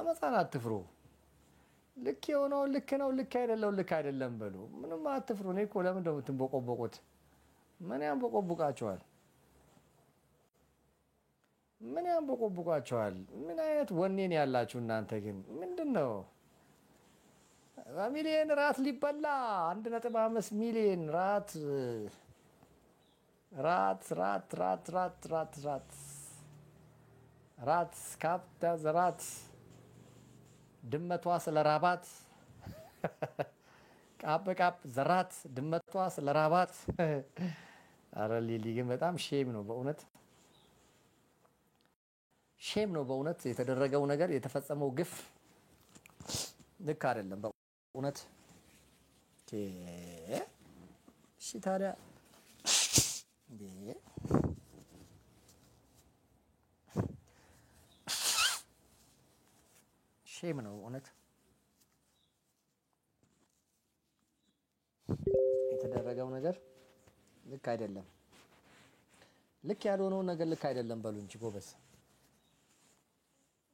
አመፃን አትፍሩ ልክ የሆነው ልክ አይደለም በሉ ምንም አትፍሩ እኔ እኮ ለምን እንደው ትንቦቆቦቁት ምን ያንቦቆቦቃቸዋል ምን አይነት ወኔን ያላችሁ እናንተ ግን ምንድነው ሚሊዮን ራት ሊበላ 1.5 ሚሊዮን ራት ካፕታ ዘራት ድመቷ ስለራባት ቃብ ዘራት ድመቷ ስለራባት አረ ሊሊ ግን በጣም ሼም ነው በእውነት የተደረገው ነገር የተፈጸመው ግፍ ልክ አይደለም በእውነት እሺ ታዲያ እንዴ ሼም ነው እውነት የተደረገው ነገር ልክ አይደለም ልክ ያልሆነው ነገር ልክ አይደለም በሉ እንጂ ጎበዝ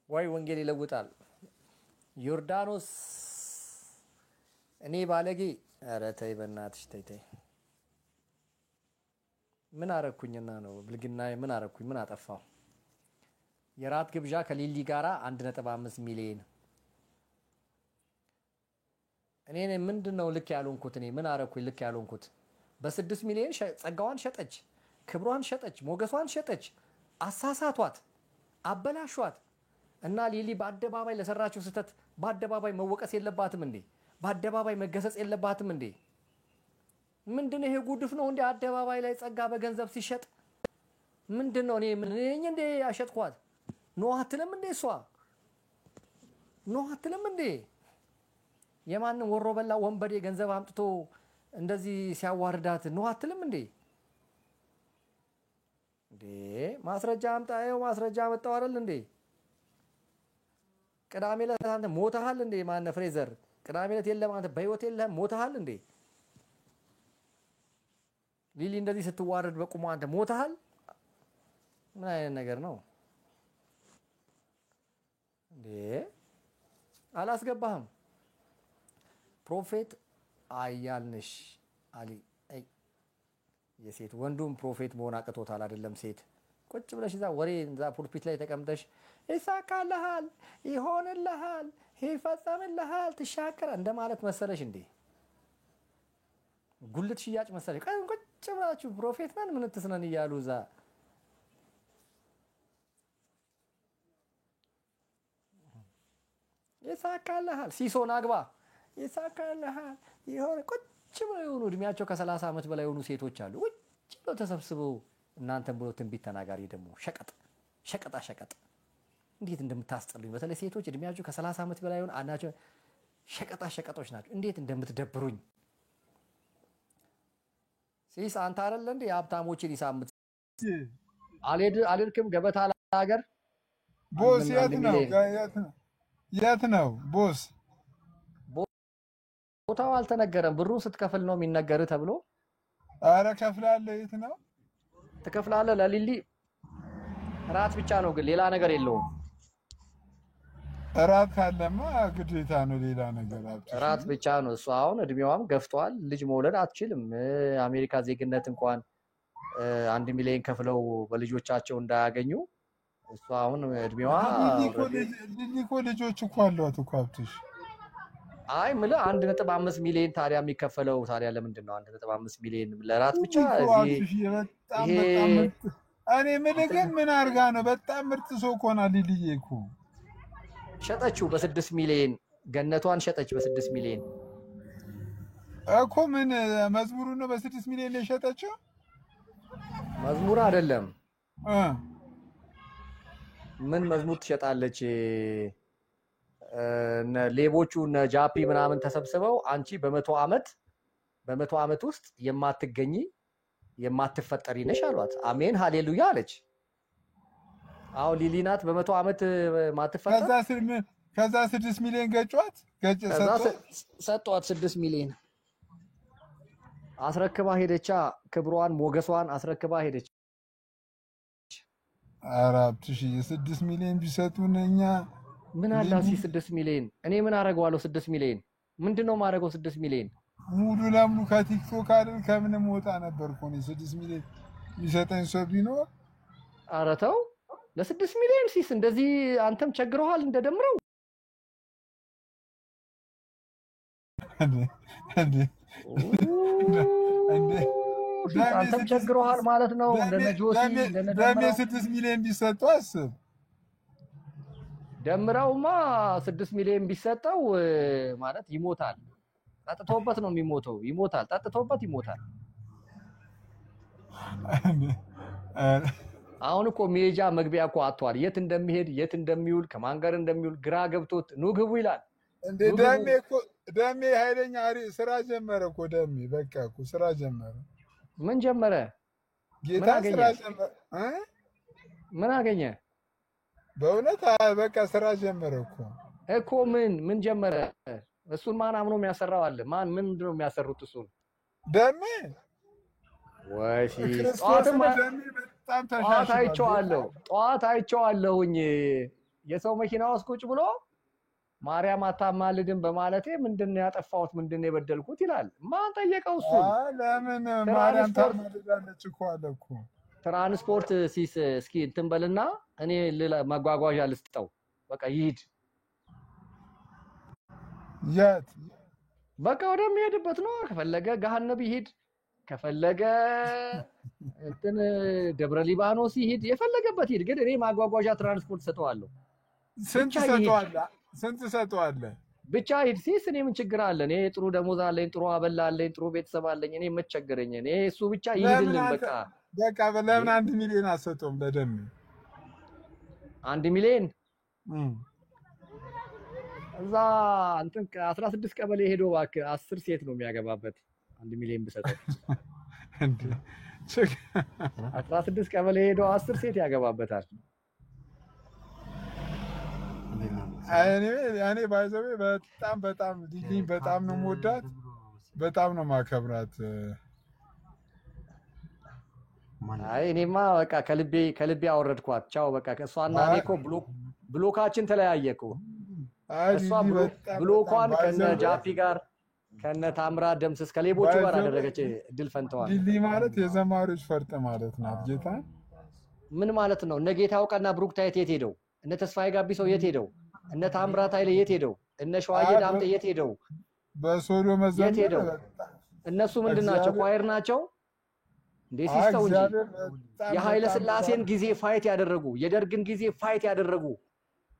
ወይ ወንጌል ይለውጣል ዮርዳኖስ እኔ ባለጌ ኧረ ተይ በእናትሽ ተይ ምን አረኩኝና ነው ብልግናዬ ምን አረኩኝ ምን አጠፋው የራት ግብዣ ከሊሊ ጋራ 1.5 ሚሊዮን እኔ ምንድነው ልክ ያልሆንኩት እኔ ምን አረኩኝ ልክ ያልሆንኩት በ6 ሚሊዮን ጸጋዋን ሸጠች ክብሯን ሸጠች ሞገሷን ሸጠች አሳሳቷት አበላሿት እና ሊሊ በአደባባይ ለሰራችው ስተት በአደባባይ መወቀስ የለባትም እንዴ በአደባባይ መገሰጽ የለባትም እንዴ ምንድነው ይሄ ጉድፍ ነው እንዴ አደባባይ ላይ ጸጋ በገንዘብ ሲሸጥ ምንድነው እኔ እንዴ ያሸጥኳት ኖ አትልም እንዴ የማንን ወሮ በላ ወንበዴ ገንዘብ አምጥቶ እንደዚህ ሲያዋርዳት ነው አትልም እንዴ ማስረጃ አምጣው ማስረጃ መጣው አይደል እንዴ ቅዳሜ ዕለት አንተ ሞተሃል እንዴ ማን ፍሬዘር ቅዳሜ ዕለት የለም አንተ በህይወት የለም ሞተሃል እንዴ ሊሊ እንደዚህ ስትዋረድ በቁሙ አንተ ሞተሃል ምን አይነት ነገር ነው እንዴ አላስገባህም ፕሮፌት አያልንሽ አሊ አይ የሴት ወንዱም ፕሮፌት መሆን አቅቶታል አይደለም ሴት ቁጭ ብለሽ እዛ ወሬ እዛ ፑልፒት ላይ ተቀምጠሽ ይሳካልሃል ይሆንልሃል ይፈጸምልሃል ትሻከረ እንደማለት መሰለሽ እንዴ ጉልት ሽያጭ መሰለሽ ቁጭ ብላችሁ ፕሮፌት ነን ምን ትስነን ይያሉ እዛ ይሳካልሃል ሲሶን አግባ ይሳካልሃል ይሆን ቁጭ ብለው የሆኑ እድሜያቸው ከ30 ዓመት በላይ የሆኑ ሴቶች አሉ ቁጭ ብለው ተሰብስበው እናንተም ብሎ ትንቢት ተናጋሪ ደግሞ ሸቀጣ እንዴት እንደምታስጠሉኝ በተለይ ሴቶች እድሜያቸው ከ30 ዓመት በላይ የሆኑ አናቸው ሸቀጦች ናቸው እንዴት እንደምትደብሩኝ ሲስ አንተ አይደል እንዴ የሀብታሞችን ይሳምት አልሄድክም ገበታ ሀገር ቦስ የት ነው ቦስ ቦታው አልተነገረም ብሩ ስትከፍል ነው የሚነገር ተብሎ አረ ከፍላለህ የት ነው ትከፍላለህ ለሊሊ ራት ብቻ ነው ግን ሌላ ነገር የለውም ራት ካለማ ግዴታ ነው ሌላ ነገር ራት ብቻ ነው እሷ አሁን እድሜዋም ገፍቷል ልጅ መውለድ አትችልም አሜሪካ ዜግነት እንኳን 1 ሚሊዮን ከፍለው በልጆቻቸው እንዳያገኙ እሷ አሁን እድሜዋ ሊሊ ልጆች እኮ አሏት እኮ ሀብትሽ አይ ምለ 1.5 ሚሊዮን ታዲያ የሚከፈለው ታዲያ ለምንድን ነው 1.5 ሚሊዮን ለራት ብቻ እኔ ምልግን ምን አርጋ ነው በጣም ምርጥ ሰው ኮና ሊሊዬ እኮ ሸጠችው በ6 ሚሊዮን ገነቷን ሸጠች በ6 ሚሊዮን እኮ ምን መዝሙሩ ነው በ6 ሚሊዮን የሸጠችው መዝሙር አይደለም ምን መዝሙር ትሸጣለች ሌቦቹ ጃፒ ምናምን ተሰብስበው አንቺ በ100 ዓመት ውስጥ የማትገኚ የማትፈጠሪ ነሽ አሏት አሜን ሃሌሉያ አለች አው ሊሊናት በ100 ዓመት ማትፈጠር ከዛ 6 ሚሊዮን ገጫት ሰጧት 6 ሚሊዮን አስረክባ ሄደቻ ክብሯን ሞገሷን አስረክባ ሄደች አራብትሽ የ6 ሚሊዮን ቢሰጡን እኛ ምን አለ እስኪ 6 ሚሊዮን እኔ ምን አደርገዋለሁ? 6 ሚሊዮን ምንድነው ማድረገው? 6 ሚሊዮን ሙሉ ለሙሉ ከቲክቶክ አይደል ከምንም ወጣ ነበር እኮ ነው 6 ሚሊዮን የሚሰጠኝ ሰው ቢኖር። ኧረ ተው ለ6 ሚሊዮን ሲስ እንደዚህ አንተም ቸግረዋል እንደደምረው እንዴ አንተም ቸግረዋል ማለት ነው። እንደነጆሲ ደሜ 6 ሚሊዮን ቢሰጠው አስብ። ደምረውማ 6 ሚሊዮን ቢሰጠው ማለት ይሞታል። ጠጥቶበት ነው የሚሞተው። ይሞታል፣ ጠጥቶበት ይሞታል። አሁን እኮ ሜጃ መግቢያ እኮ አጥቷል። የት እንደሚሄድ የት እንደሚውል ከማን ጋር እንደሚውል ግራ ገብቶት ኑ ግቡ ይላል። እንዴ ደሜ ኃይለኛ ስራ ጀመረ እኮ ደሜ። በቃ እኮ ስራ ጀመረ። ምን ጀመረ? ጌታ ስራ ጀመረ። ምን አገኘ? በእውነት በቃ ስራ ጀመረ እኮ ምን ጀመረ? እሱን ማን አምኖ የሚያሰራው አለ? ማን ምንድን ነው የሚያሰሩት እሱን? ደሜ ወይሲ ጠዋት አይቼዋለሁኝ የሰው መኪና ውስጥ ቁጭ ብሎ ማርያም አታማልድም በማለቴ ምንድነው ያጠፋሁት ምንድነው የበደልኩት ይላል። ማን ጠየቀው? እሱ ለምን ማርያም ታማልዳለች እኮ አለ እኮ። ትራንስፖርት ሲስ እስኪ እንትን በልና እኔ መጓጓዣ ልስጠው በቃ ይሂድ። የት በቃ ወደሚሄድበት ነው። ከፈለገ ገሃነብ ይሂድ፣ ከፈለገ እንትን ደብረ ሊባኖስ ይሂድ፣ የፈለገበት ይሂድ። ግን እኔ ማጓጓዣ ትራንስፖርት ሰጠዋለሁ። ስንት ሰጠዋለህ? ብቻ ይሂድ ሲስ እኔ ምን ችግር አለ? እኔ ጥሩ ደሞዝ አለኝ፣ ጥሩ አበላ አለኝ፣ ጥሩ ቤተሰብ አለኝ። እኔ መቸገረኝ። እኔ እሱ ብቻ ይሂድልን በቃ ለምን 1 ሚሊዮን አሰጠውም ለደም? 1 ሚሊዮን እዛ እንትን 16 ቀበሌ ሄዶ እባክህ 10 ሴት ነው የሚያገባበት። 1 ሚሊዮን ብሰጠው እንዴ 16 ቀበሌ ሄዶ 10 ሴት ያገባበታል። እኔ ባይዘው በጣም ዲሊን በጣም ነው የምወዳት፣ በጣም ነው ማከብራት። አይ እኔማ በቃ ከልቤ አወረድኳት። ቻው በቃ ከሷና እኔ እኮ ብሎካችን ተለያየ እኮ። እሷ ብሎኳን ከነ ጃፒ ጋር ከነ ታምራ ደምስስ ከሌቦቹ ጋር አደረገች። እድል ፈንተዋል። ዲሊ ማለት የዘማሪዎች ፈርጥ ማለት ናት። ጌታ ምን ማለት ነው? እነ ጌታ አውቀና ብሩክታይት የት ሄደው? እነ ተስፋዬ ጋቢሶ የት ሄደው? እነ ታምራት ኃይሌ የት ሄደው? እነ ሸዋዬ ዳምጤ የት ሄደው? በሶዶ መዘመር የት ሄደው? እነሱ ምንድን ናቸው? ኳየር ናቸው እንዴ? ሲስተው እንጂ የኃይለ ሥላሴን ጊዜ ፋይት ያደረጉ የደርግን ጊዜ ፋይት ያደረጉ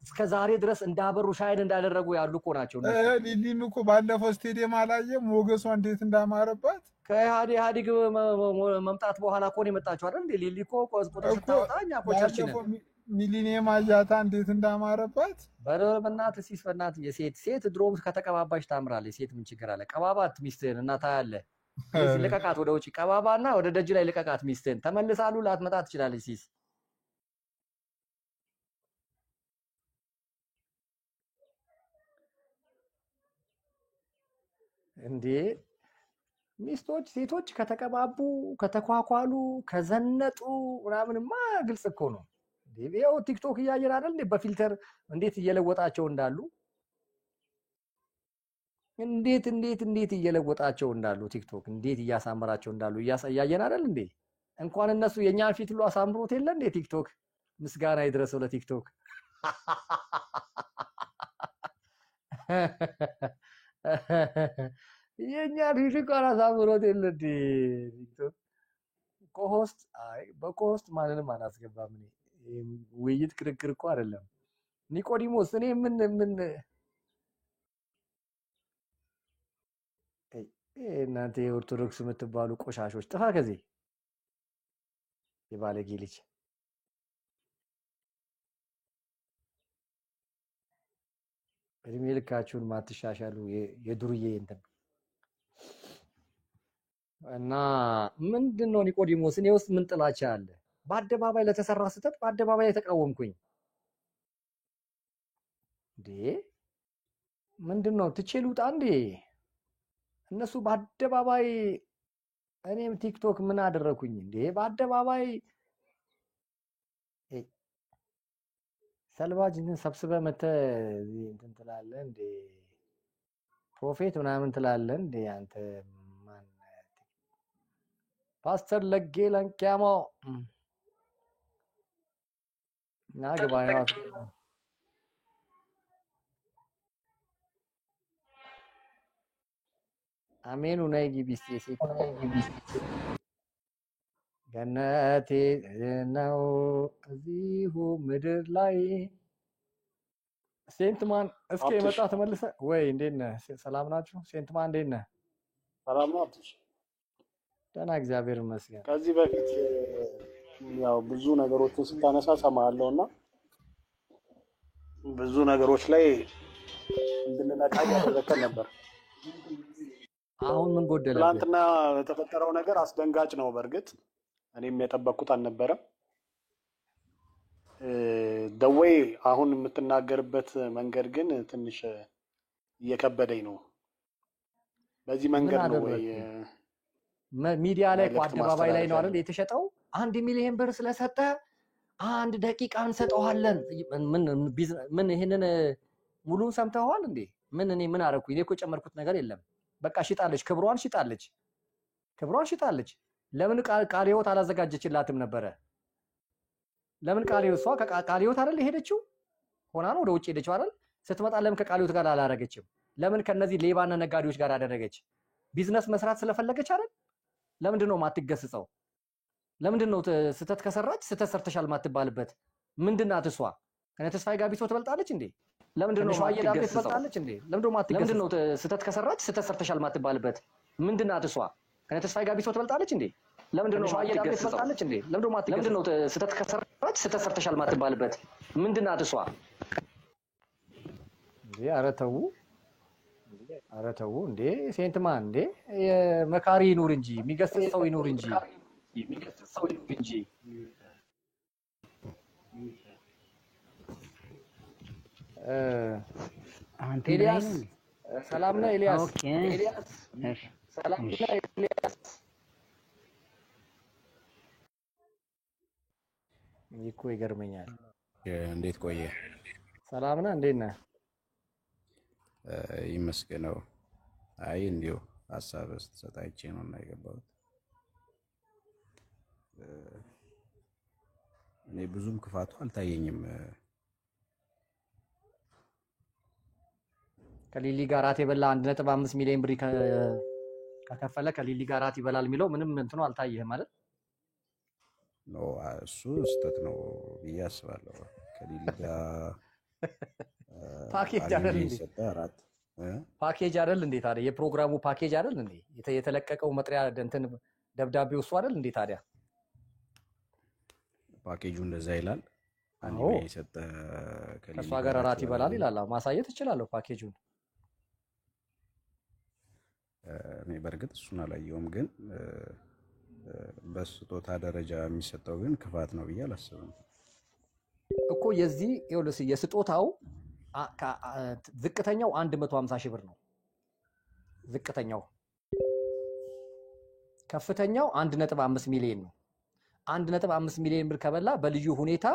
እስከ ዛሬ ድረስ እንዳበሩ ሻይን እንዳደረጉ ያሉ እኮ ናቸው። ሊሊም እኮ ባለፈው ስቴዲየም አላየም ሞገሷ እንዴት እንዳማረባት። ከኢህአዴግ መምጣት በኋላ እኮ ነው የመጣችው አይደል እንዴ? ሊሊ እኮ ቁጥር ስታወጣኛ እኮ ቸርች ነው። ሚሊኒየም አያታ እንዴት እንዳማረባት። በእናትህ ሲስ በእናትህ ሴት ድሮም ከተቀባባሽ ታምራለች። ሴት ምን ችግር አለ? ቀባባት ሚስትህን እና ታያለህ። ልቀቃት፣ ወደ ውጪ ቀባባና ወደ ደጅ ላይ ልቀቃት ሚስትህን። ተመልሳሉ ላትመጣ ትችላለች ሲስ እንዴ ሚስቶች ሴቶች ከተቀባቡ ከተኳኳሉ ከዘነጡ ምናምንማ ግልጽ እኮ ነው። ይኸው ቲክቶክ እያየን አይደል እንዴ? በፊልተር እንዴት እየለወጣቸው እንዳሉ እንዴት እየለወጣቸው እንዳሉ ቲክቶክ እንዴት እያሳመራቸው እንዳሉ እያየን አይደል እንዴ? እንኳን እነሱ የኛን ፊት ሁሉ አሳምሮት የለ እንዴ ቲክቶክ። ምስጋና ይድረሰው ለቲክቶክ። የኛን ፊት እንኳን አሳምሮት የለ እንዴ ቲክቶክ። ኮሆስት በኮሆስት ማንንም አላስገባም። ውይይት ክርክር እኮ አይደለም። ኒቆዲሞስ እኔ ምን እናንተ የኦርቶዶክስ የምትባሉ ቆሻሾች ጥፋ ከዚህ የባለጌ ልጅ። እድሜ ልካችሁን ማትሻሻሉ የዱርዬ እንትን እና ምንድነው ኒቆዲሞስ እኔ ውስጥ ምን ጥላቻ አለ? በአደባባይ ለተሰራ ስህተት በአደባባይ የተቃወምኩኝ እንዴ ምንድነው? ትቼ ልውጣ እንዴ? እነሱ በአደባባይ እኔም ቲክቶክ ምን አደረኩኝ እንዴ? በአደባባይ ሰልባጅ ግን ሰብስበህ መተህ እዚህ እንትን ትላለህ እንዴ? ፕሮፌት ምናምን ትላለህ እንዴ አንተ? ማን ፓስተር ለጌ ለንኪያሞ እና ግባ ነው አሜኑ ነይ ግቢ እስኪ ሴት ገነቴ ነው እዚሁ ምድር ላይ ሴንትማን እስኪ የመጣ ተመልሰ ወይ እንዴት ነህ? ሰላም ናችሁ? ሴንትማን እንዴት ነህ? ሰላም ነው አትሽ? ደህና እግዚአብሔር ይመስገን። ከዚህ በፊት ያው ብዙ ነገሮችን ስታነሳ ሰማሃለሁ እና ብዙ ነገሮች ላይ እንድንነቃ ያደረከን ነበር። አሁን ምን ጎደለ? ትናንትና የተፈጠረው ነገር አስደንጋጭ ነው። በእርግጥ እኔም የጠበቅኩት አልነበረም። ደዌይ አሁን የምትናገርበት መንገድ ግን ትንሽ እየከበደኝ ነው። በዚህ መንገድ ነው ወይ ሚዲያ ላይ አደባባይ ላይ ነው አይደል የተሸጠው? 1 ሚሊዮን ብር ስለሰጠ 1 ደቂቃ እንሰጠዋለን። ምን ይሄንን ሙሉን ሰምተዋል እንዴ? እኔ ምን አደረኩኝ? እኔ እኮ የጨመርኩት ነገር የለም። በቃ ሽጣለች፣ ክብሯን ሽጣለች። ለምን ቃለ ሕይወት አላዘጋጀችላትም ነበረ? ለምን ቃለ ሕይወት እሷ ከቃለ ሕይወት አይደል የሄደችው? ሆና ነው ወደ ውጭ ሄደችው አይደል? ስትመጣ ለምን ከቃለ ሕይወት ጋር አላደረገችም? ለምን ከነዚህ ሌባና ነጋዴዎች ጋር አደረገች? ቢዝነስ መስራት ስለፈለገች አይደል? ለምንድን ነው ማትገስጸው? ለምንድን ነው ስተት ከሰራች ስተት ሰርተሻል ማትባልበት? ምንድናት እሷ? ከነ ተስፋዬ ጋቢሶ ትበልጣለች እንዴ? ለምንድን ነው ማትገስጸው? ለምንድን ነው ስተት ከሰራች ስተት ሰርተሻል ማትባልበት? ምንድናት እሷ? ከነ ተስፋዬ ጋቢሶ ትበልጣለች እንዴ? ለምንድን ነው ማትገስጸው? ለምንድን ነው ስተት ከሰራች ስተት ሰርተሻል ማትባልበት? ምንድናት እሷ? እንዴ ኧረ ተው እንዴ ሴንትማን እንዴ መካሪ ይኑር እንጂ የሚገስጽ ሰው ይኑር እንጂ ኤልያስ ሰላም ነህ? ኤልያስ ሰላም ነህ? ኤልያስ እኮ ይገርመኛል። እንዴት ቆየ? ሰላም ነህ? እንዴት ነህ? ይመስገነው። አይ እንዲሁ ሀሳብ ስትሰጣይቼ ነው እና የገባሁት። እኔ ብዙም ክፋቱ አልታየኝም። ከሊሊ ጋር ራት የበላ 1.5 ሚሊዮን ብር ከከፈለ ከሊሊ ጋር ራት ይበላል የሚለው ምንም እንትኑ አልታየህም ማለት ነው? እሱ ስህተት ነው ብዬ አስባለሁ። ከሊሊ ጋር ፓኬጅ አይደል እንዴ? ፓኬጅ አይደል እንዴ? ታዲያ የፕሮግራሙ ፓኬጅ አይደል እንዴ? የተለቀቀው መጥሪያ እንትን ደብዳቤው እሱ አይደል እንዴ? ታዲያ ፓኬጁ እንደዛ ይላል። አንዴ የሰጠ ከሷ ጋር ራት ይበላል ይላል። ማሳየት እችላለሁ ፓኬጁን። እኔ በእርግጥ እሱን አላየውም፣ ግን በስጦታ ደረጃ የሚሰጠው ግን ክፋት ነው ብዬ አላስብም እኮ። የዚህ ይኸውልህ የስጦታው ዝቅተኛው 150 ሺህ ብር ነው። ዝቅተኛው። ከፍተኛው 1.5 ሚሊዮን ነው። 1.5 ሚሊዮን ብር ከበላ በልዩ ሁኔታ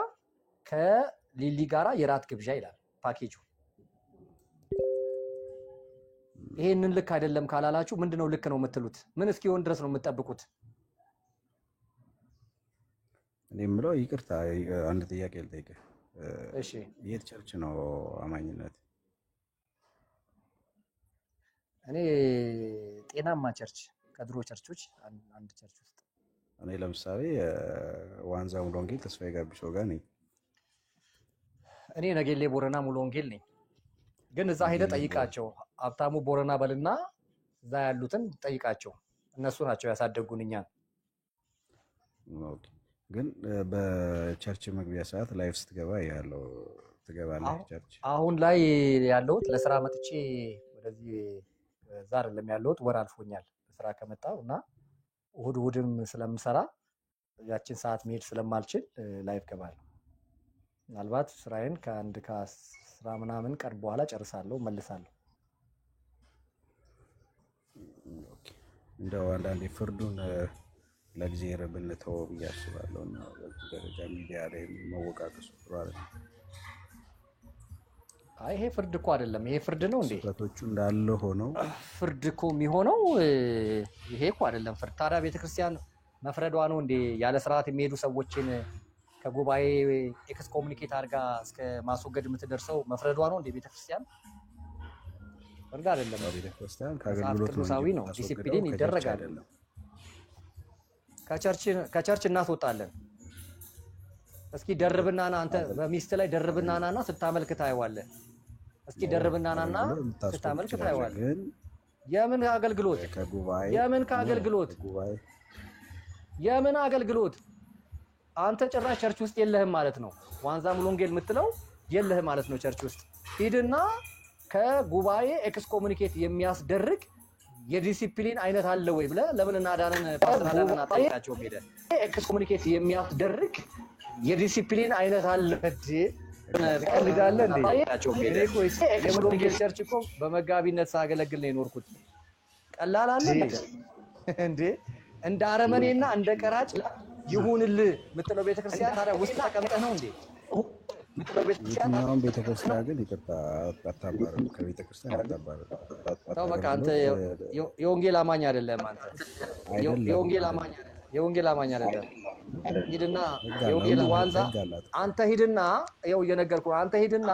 ከሊሊ ጋራ የራት ግብዣ ይላል ፓኬጁ። ይሄንን ልክ አይደለም ካላላችሁ ምንድነው ልክ ነው የምትሉት? ምን እስኪሆን ድረስ ነው የምትጠብቁት? እኔ የምለው ይቅርታ፣ አንድ ጥያቄ ልጠይቅህ። እሺ፣ የት ቸርች ነው አማኝነት? እኔ ጤናማ ቸርች፣ ከድሮ ቸርቾች አንድ ቸርች ውስጥ። እኔ ለምሳሌ ዋንዛ ሙሉ ወንጌል ተስፋዬ ጋቢሶ ጋር ነኝ። እኔ ነጌሌ ቦረና ሙሉ ወንጌል ነኝ። ግን እዛ ሄደ ጠይቃቸው፣ ሀብታሙ ቦረና በልና እዛ ያሉትን ጠይቃቸው። እነሱ ናቸው ያሳደጉን እኛን። ግን በቸርች መግቢያ ሰዓት ላይፍ ስትገባ ያለው ትገባለህ ቸርች? አሁን ላይ ያለሁት ለስራ መጥቼ ወደዚህ እዛ አይደለም ያለሁት፣ ወር አልፎኛል ስራ ከመጣሁ እና እሑድም ስለምሰራ ያችን ሰዓት መሄድ ስለማልችል ላይፍ ገባለሁ። ምናልባት ስራዬን ከ10 ምናምን ቀን በኋላ ጨርሳለሁ፣ መልሳለሁ። እንደው አንዳንዴ ፍርዱን ለእግዚአብሔር ብንተወው ብዬ አስባለሁ። እና በዚህ ደረጃ ሚዲያ ላይ መወቃቀሱ ጥሩ አይደለም። አይ ይሄ ፍርድ እኮ አይደለም። ይሄ ፍርድ ነው እንዴ? ስህተቶቹ እንዳለ ሆነው ፍርድ እኮ የሚሆነው ይሄ እኮ አይደለም ፍርድ። ታዲያ ቤተክርስቲያን መፍረዷ ነው እንዴ? ያለ ስርዓት የሚሄዱ ሰዎችን ከጉባኤ ኤክስ ኮሙኒኬት አድርጋ እስከ ማስወገድ የምትደርሰው መፍረዷ ነው እንዴ? ቤተክርስቲያን ፍርድ አይደለም። ቤተክርስቲያን መጽሐፍ ከአገልግሎት ቅዱሳዊ ነው። ዲሲፕሊን ይደረጋል። ከቸርች እናስወጣለን። እስኪ ደርብና ና አንተ በሚስት ላይ ደርብና ናና ስታመልክ ታየዋለህ። እስኪ ደርብና ናና ስታመልክ ታየዋለህ። የምን አገልግሎት? የምን ከአገልግሎት? የምን አገልግሎት? አንተ ጭራሽ ቸርች ውስጥ የለህም ማለት ነው። ዋንዛ ሙሉ ወንጌል የምትለው የለህም ማለት ነው ቸርች ውስጥ። ሂድና ከጉባኤ ኤክስ ኮሙኒኬት የሚያስደርግ የዲሲፕሊን አይነት አለ ወይ ብለህ ለምን እናዳነን ፓስተር አዳነን አጠይቃቸው ሄደ። ኤክስ ኮሙኒኬት የሚያስደርግ የዲሲፕሊን አይነት አለ እንዴ? ቀልዳለ እንዴ? አጠይቃቸው ሄደ። ኤክስ ኮሙኒኬት ቸርች እኮ በመጋቢነት ሳገለግል ነው የኖርኩት። ቀላል አለ እንዴ? እንደ አረመኔና እንደ ቀራጭ ይሁንልህ የምትለው ቤተክርስቲያን ታዲያ ውስጥ ተቀምጠህ ነው እንዴ? የትኛውም ቤተክርስቲያን ግን ይቅርታ አታባርም፣ ከቤተክርስቲያን አታባርም። ተው በቃ አንተ የወንጌል አማኝ አይደለም። አንተ የወንጌል አማኝ አይደለም። ሂድና የወንጌል ዋንዛ አንተ ሂድና ይኸው እየነገርኩህ አንተ ሂድና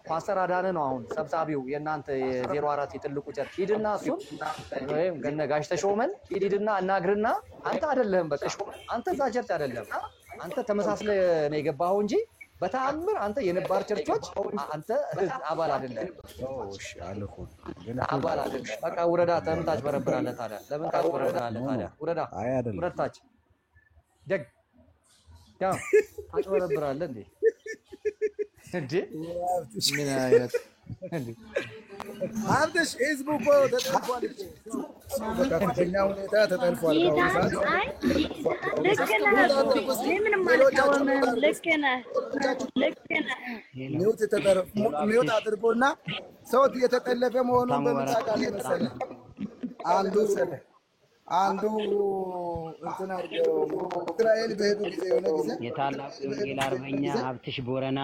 ፓስተር አዳነ ነው አሁን ሰብሳቢው የእናንተ የ04 የትልቁ ቸርች። ሂድና እሱን ወይም ጋሽ ተሾመን ሂድና አናግርና አንተ አይደለህም በቃ አንተ እዛ ቸርች አይደለም። አንተ ተመሳስለህ ነው የገባኸው እንጂ በተአምር አንተ የነባር ቸርቾች አንተ አባል አይደለም። እሺ አልኩህ ግን አባል አይደለም። በቃ ውረዳ ተምን ታጭበረብራለህ ታዲያ? ለምን ታጭበረብራለህ ታዲያ? ውረዳ አይ አይደለም ውረዳች ደግ ያው ታጭበረብራለህ እንዴ? እንዴ ምን አይነት እንዴ? አንተሽ ህዝቡ እኮ ተጠልፏል እኮ በከፍተኛ ሁኔታ ተጠልፏል። ሚውት አድርጎና ሰው እየተጠለፈ መሆኑን በምታውቃለ መሰለህ። አንዱ እንትን አድርገው እስራኤል በሄዱ ጊዜ የሆነ ጊዜ የታላቁ ወንጌል አርበኛ ሀብትሽ ቦረና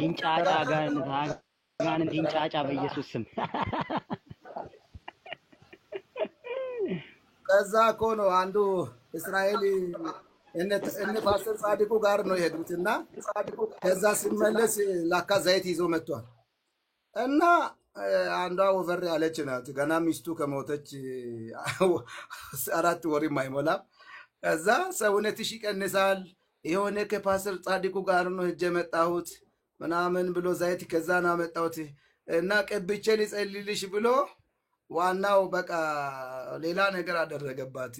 ይንጫጫ ጋንንት ይንጫጫ በኢየሱስ ስም። ከዛ እኮ ነው አንዱ እስራኤል እነ ፓስተር ጻድቁ ጋር ነው የሄዱትና ከዛ ሲመለስ ላካ ዘይት ይዞ መጥቷል። እና አንዷ ወፈር ያለች ናት። ገና ሚስቱ ከሞተች 4 ወርም አይሞላም። ከዛ ሰውነትሽ ይቀንሳል የሆነ ከፓስተር ጻድቁ ጋር ነው ሄጄ መጣሁት ምናምን ብሎ ዘይት ከዛ ነው መጣሁት እና ቀብቼ ልጸልልሽ ብሎ ዋናው በቃ ሌላ ነገር አደረገባት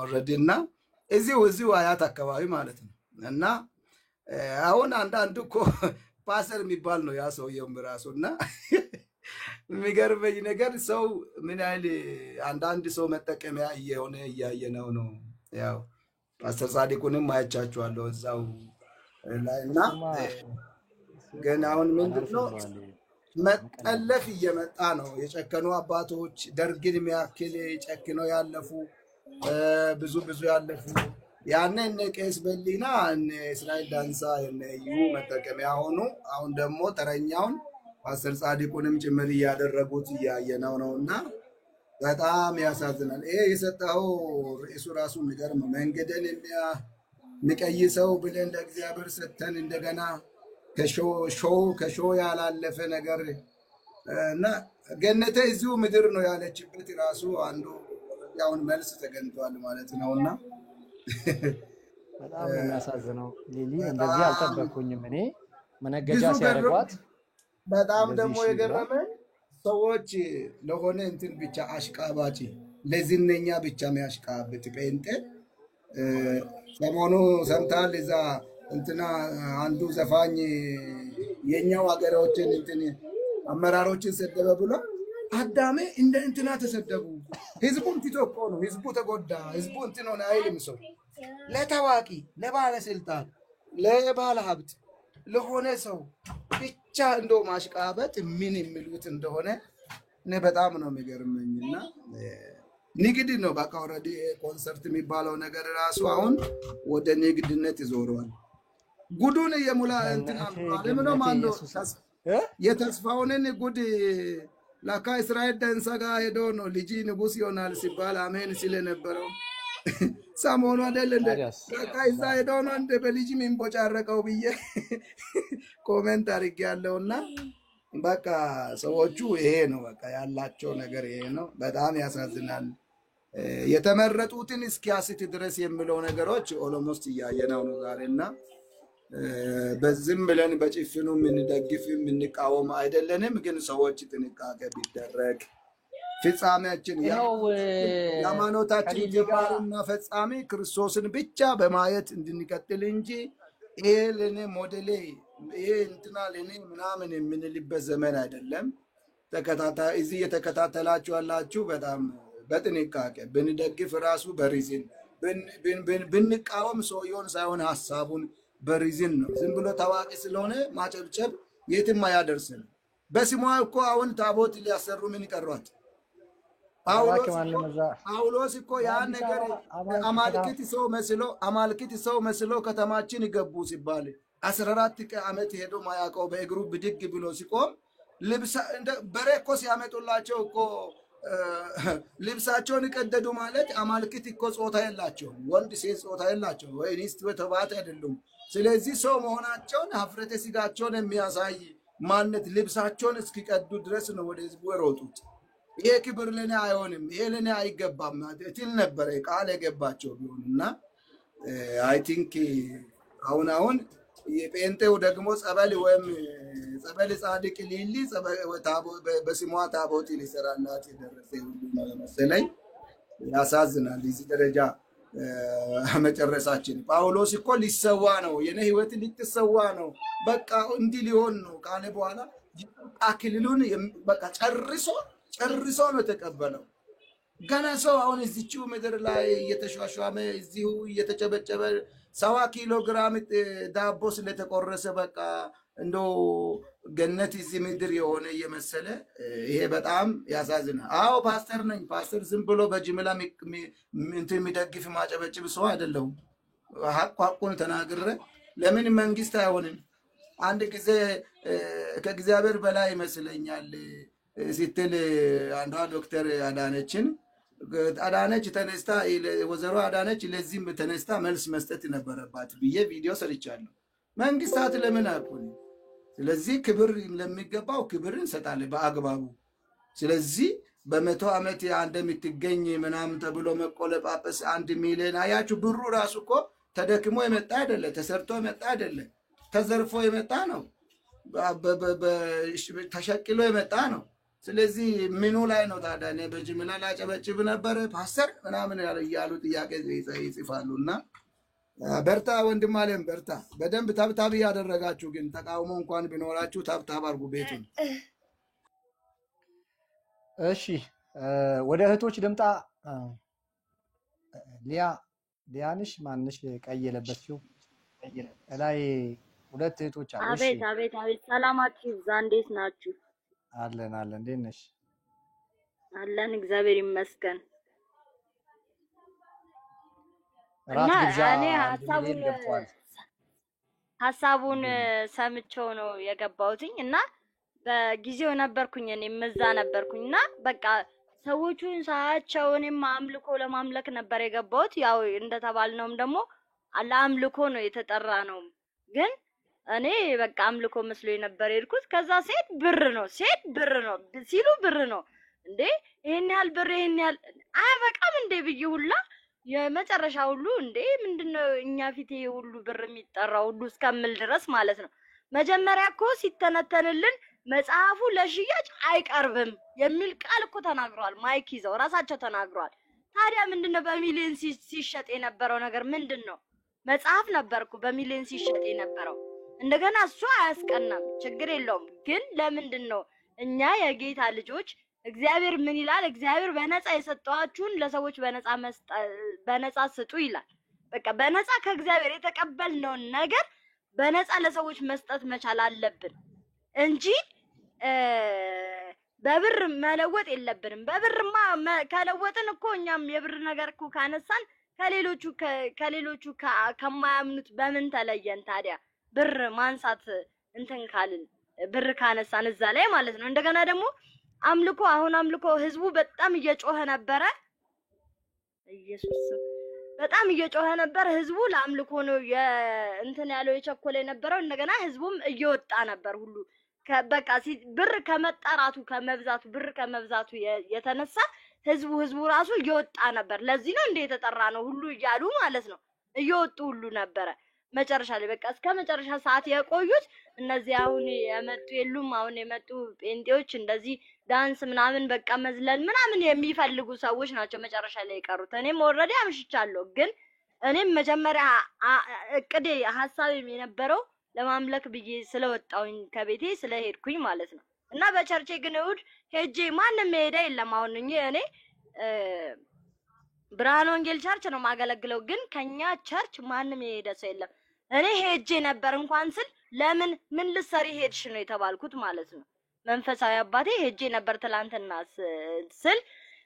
ኦልሬዲ። እና እዚሁ አያት አካባቢ ማለት ነው። እና አሁን አንዳንዱ እኮ ፓስተር የሚባል ነው ያ ሰውየው ራሱ። እና የሚገርመኝ ነገር ሰው ምን ያህል አንዳንድ ሰው መጠቀሚያ እየሆነ እያየነው ነው። ያው ፓስተር ጻድቁንም አይቻችኋለሁ እዛው ላይ። እና ግን አሁን ምንድነው መጠለፍ እየመጣ ነው። የጨከኑ አባቶች ደርግን የሚያክል ጨክነው ያለፉ ብዙ ያለፉ ያኔ እነ ቄስ በሊና እነ እስራኤል ዳንሳ እነ እዩ መጠቀሚያ ሆኑ። አሁን ደግሞ ተረኛውን ፓስተር ጻድቁንም ጭምር እያደረጉት እያየነው ነውና በጣም ያሳዝናል። ይሄ የሰጠው ርዕሱ ራሱ የሚገርም መንገድን የሚቀይሰው ብለን ለእግዚአብሔር ሰጥተን እንደገና ከሾው ያላለፈ ነገር እና ገነተ እዚሁ ምድር ነው ያለችበት ራሱ አንዱ ያውን መልስ ተገኝቷል ማለት ነውና በጣም የሚያሳዝነው ሊሊ እንደዚህ አልጠበቅኩኝም እኔ መነገጃ ሲያደርጓት። በጣም ደግሞ የገረመኝ ሰዎች ለሆነ እንትን ብቻ አሽቃባጭ ለዝነኛ ብቻ የሚያሽቃብጥ ጴንጤ ሰሞኑ ሰምታል። እዛ እንትና አንዱ ዘፋኝ የኛው ሀገሮችን እንትን አመራሮችን ሰደበ ብሎ አዳሜ እንደ እንትና ተሰደቡ። ህዝቡን ትቶኮ ነው ህዝቡ ተጎዳ። ህዝቡ እንትን ሆነ አይልም ሰው ለታዋቂ ለባለስልጣን ለባለ ሀብት ለሆነ ሰው ብቻ እንደው ማሽቃበጥ ምን የሚሉት እንደሆነ እኔ በጣም ነው የሚገርመኝና ንግድ ነው በቃ ኦልሬዲ ኮንሰርት የሚባለው ነገር ራሱ አሁን ወደ ንግድነት ይዞረዋል። ጉዱን የሙላ እንትና ዓለም ነው ማነው የተስፋውንን ጉድ ላካ እስራኤል ደንሳ ጋር ሄዶ ነው ልጅ ንጉስ ይሆናል ሲባል አሜን ስለነበረው ሰሞኑ አይደል እንደ ላካ እዛ ሄዶ ነው እንደ በልጅ የሚንቦጫረቀው ብዬ ኮሜንት አድርጌያለሁና በቃ ሰዎቹ ይሄ ነው በቃ ያላቸው ነገር ይሄ ነው። በጣም ያሳዝናል። የተመረጡትን እስኪያስት ድረስ የሚለው ነገሮች ኦሎሞስት እያየነው ነው ዛሬና በዝም ብለን በጭፍኑ የምንደግፍ የምንቃወም አይደለንም። ግን ሰዎች ጥንቃቄ ቢደረግ ፍጻሜያችን የሃይማኖታችን ጀማሪና ፈጻሚ ክርስቶስን ብቻ በማየት እንድንቀጥል እንጂ ይሄ ለኔ ሞዴሌ ይሄ እንትና ለኔ ምናምን የምንልበት ዘመን አይደለም። ተከታታይ እዚህ የተከታተላችሁ ያላችሁ በጣም በጥንቃቄ ብንደግፍ ራሱ በሪዝን ብንቃወም ሰውየውን ሳይሆን ሐሳቡን በሪዝን ነው። ዝም ብሎ ታዋቂ ስለሆነ ማጨብጨብ የትም አያደርስም። በስሟ እኮ አሁን ታቦት ሊያሰሩ ምን ይቀሯት? ጳውሎስ እኮ ያን ነገር አማልክት ሰው መስሎ ከተማችን ይገቡ ሲባል 14 ዓመት ሄዶ ማያውቀው በእግሩ ብድግ ብሎ ሲቆም በሬ እኮ ሲያመጡላቸው እኮ ልብሳቸውን ቀደዱ ማለት አማልክት እኮ ጾታ የላቸውም። ወንድ ሴት ጾታ የላቸው ወይ ንስት በተባት አይደሉም። ስለዚህ ሰው መሆናቸውን ሀፍረተ ስጋቸውን የሚያሳይ ማንነት ልብሳቸውን እስኪቀዱ ድረስ ነው ወደ ህዝቡ የሮጡት። ይሄ ክብር ለኔ አይሆንም፣ ይሄ ለኔ አይገባም ትል ነበረ ቃል የገባቸው ቢሆንና አይ ቲንክ አሁን የጴንጤው ደግሞ ጸበል ወይም ጸበል ጻድቅ ሊሊ በስሟ ታቦት ሊሰራላት የደረሰ ሁሉ መሰለኝ። ያሳዝናል እዚህ ደረጃ መጨረሳችን። ጳውሎስ እኮ ሊሰዋ ነው የኔ ህይወት ልትሰዋ ነው በቃ እንዲህ ሊሆን ነው ካለ በኋላ አክሊሉን በቃ ጨርሶ ነው የተቀበለው። ገና ሰው አሁን እዚችው ምድር ላይ እየተሿሿመ እዚሁ እየተጨበጨበ 70 ኪሎ ግራም ዳቦ ስለተቆረሰ በቃ እንዶ ገነት እዚህ ምድር የሆነ እየመሰለ ይሄ በጣም ያሳዝናል። አዎ ፓስተር ነኝ። ፓስተር ዝም ብሎ በጅምላ እንትን የሚደግፍ ማጨበጭብ ሰው አይደለሁም። ሐቁን ተናግሬ ለምን መንግስት አይሆንም? አንድ ጊዜ ከእግዚአብሔር በላይ ይመስለኛል ስትል አንዷ ዶክተር አዳነች ተነስታ ወዘሮ አዳነች ለዚህም ተነስታ መልስ መስጠት ነበረባት ብዬ ቪዲዮ ሰርቻለሁ። መንግስታት ለምን አቁን? ስለዚህ ክብር ለሚገባው ክብር እንሰጣለን በአግባቡ። ስለዚህ በመቶ ዓመት አንድ የምትገኝ ምናምን ተብሎ መቆለጳጰስ 1 ሚሊዮን አያችሁ። ብሩ ራሱ እኮ ተደክሞ የመጣ አይደለ፣ ተሰርቶ የመጣ አይደለ፣ ተዘርፎ የመጣ ነው፣ ተሸቅሎ የመጣ ነው። ስለዚህ ምኑ ላይ ነው ታዲያ? እኔ በጅምላ ላጨበጭብ ነበረ ፓስተር ምናምን እያሉ ጥያቄ ይጽፋሉና በርታ ወንድም አለም በርታ። በደንብ ታብታብ ያደረጋችሁ ግን ተቃውሞ እንኳን ቢኖራችሁ ታብታብ አድርጉ ቤቱን። እሺ ወደ እህቶች ድምጣ። ሊያንሽ ማንሽ ቀይ የለበስሽው ላይ ሁለት እህቶች አሉ። አቤት ሰላማችሁ ይብዛ። እንዴት ናችሁ? አለን እንዴት ነሽ? አለን እግዚአብሔር ይመስገን። ራት ግብዣ እኔ ሀሳቡን ሰምቼው ነው የገባሁትኝ እና በጊዜው ነበርኩኝ እኔም እዛ ነበርኩኝና በቃ ሰዎቹን ሳያቸው እኔም አምልኮ ለማምለክ ነበር የገባሁት። ያው እንደተባልነውም ደግሞ ለአምልኮ ነው የተጠራ ነው። ግን እኔ በቃ አምልኮ መስሎኝ ነበር የሄድኩት። ከዛ ሴት ብር ነው ሲሉ ብር ነው እንዴ ይሄን ያህል ብር ይሄን ያህል አያበቃም እንዴ ብዬ ሁላ የመጨረሻ ሁሉ እንዴ ምንድነው እኛ ፊት ሁሉ ብር የሚጠራው ሁሉ እስከምል ድረስ ማለት ነው። መጀመሪያ እኮ ሲተነተንልን መጽሐፉ ለሽያጭ አይቀርብም የሚል ቃል እኮ ተናግሯል። ማይክ ይዘው ራሳቸው ተናግሯል። ታዲያ ምንድነው በሚሊዮን ሲሸጥ የነበረው ነገር ምንድነው? መጽሐፍ ነበርኩ በሚሊዮን ሲሸጥ የነበረው። እንደገና እሱ አያስቀናም፣ ችግር የለውም። ግን ለምንድነው እኛ የጌታ ልጆች እግዚአብሔር ምን ይላል? እግዚአብሔር በነፃ የሰጣችሁን ለሰዎች በነፃ ስጡ ይላል። በቃ በነፃ ከእግዚአብሔር የተቀበልነውን ነገር በነፃ ለሰዎች መስጠት መቻል አለብን እንጂ በብር መለወጥ የለብንም። በብርማ ከለወጥን እኮ እኛም የብር ነገር እኮ ካነሳን ከሌሎቹ ከማያምኑት በምን ተለየን ታዲያ? ብር ማንሳት እንትን ካልን ብር ካነሳን እዛ ላይ ማለት ነው። እንደገና ደግሞ አምልኮ ህዝቡ በጣም እየጮኸ ነበረ። ኢየሱስ በጣም እየጮኸ ነበር። ህዝቡ ለአምልኮ ነው እንትን ያለው የቸኮለ የነበረው። እንደገና ህዝቡም እየወጣ ነበር ሁሉ በቃ ብር ከመብዛቱ የተነሳ ህዝቡ ራሱ እየወጣ ነበር። ለዚህ ነው እንደ የተጠራ ነው ሁሉ እያሉ ማለት ነው እየወጡ ሁሉ ነበረ። መጨረሻ ላይ በቃ እስከ መጨረሻ ሰዓት የቆዩት እነዚህ አሁን የመጡ የሉም። አሁን የመጡ ጴንጤዎች እንደዚህ ዳንስ ምናምን በቃ መዝለል ምናምን የሚፈልጉ ሰዎች ናቸው መጨረሻ ላይ የቀሩት። እኔም ኦልሬዲ አምሽቻለሁ፣ ግን እኔም መጀመሪያ እቅዴ ሐሳቤም የነበረው ለማምለክ ብዬ ስለወጣሁኝ ከቤቴ ስለሄድኩኝ ማለት ነው። እና በቸርቼ ግን እሑድ ሄጄ ማንም ሄደ የለም። አሁን እኔ ብርሃን ወንጌል ቸርች ነው ማገለግለው፣ ግን ከኛ ቸርች ማንም የሄደ ሰው የለም። እኔ ሄጄ ነበር እንኳን ስል ለምን ምን ልትሰሪ ሄድሽ ነው የተባልኩት ማለት ነው። መንፈሳዊ አባቴ ሄጄ ነበር ትላንትና ስል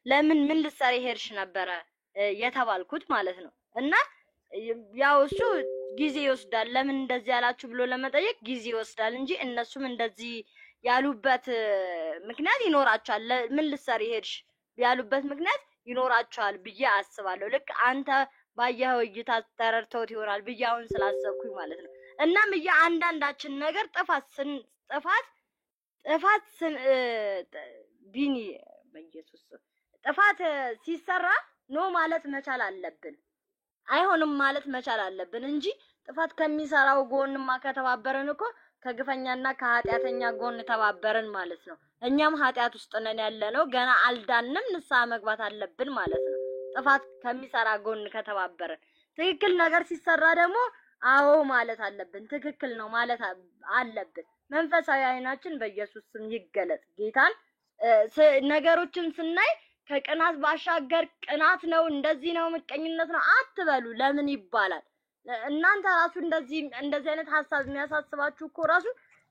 ለምን ምን ልትሰሪ ሄድሽ ነበረ የተባልኩት ማለት ነው። እና ያው እሱ ጊዜ ይወስዳል። ለምን እንደዚህ ያላችሁ ብሎ ለመጠየቅ ጊዜ ይወስዳል እንጂ እነሱም እንደዚህ ያሉበት ምክንያት ይኖራቸዋል። ምን ልትሰሪ ሄድሽ ያሉበት ምክንያት ይኖራቸዋል ብዬ አስባለሁ። ልክ አንተ ባየኸው እይታ ተረድተውት ይሆናል ብዬ አሁን ስላሰብኩኝ ማለት ነው። እናም አንዳንዳችን ነገር ቢኒ በኢየሱስ ጥፋት ሲሰራ ኖ ማለት መቻል አለብን። አይሆንም ማለት መቻል አለብን እንጂ ጥፋት ከሚሰራው ጎንማ ከተባበረን እኮ ከግፈኛና ከኃጢአተኛ ጎን ተባበረን ማለት ነው። እኛም ኃጢአት ውስጥ ነን ያለነው፣ ገና አልዳንም፣ ንስሐ መግባት አለብን ማለት ነው። ጥፋት ከሚሰራ ጎን ከተባበረን። ትክክል ነገር ሲሰራ ደግሞ አዎ ማለት አለብን። ትክክል ነው ማለት አለብን። መንፈሳዊ አይናችን በኢየሱስ ስም ይገለጥ። ጌታን ነገሮችን ስናይ ከቅናት ባሻገር ቅናት ነው እንደዚህ ነው ምቀኝነት ነው አትበሉ። ለምን ይባላል? እናንተ ራሱ እንደዚህ አይነት ሐሳብ የሚያሳስባችሁ እኮ ራሱ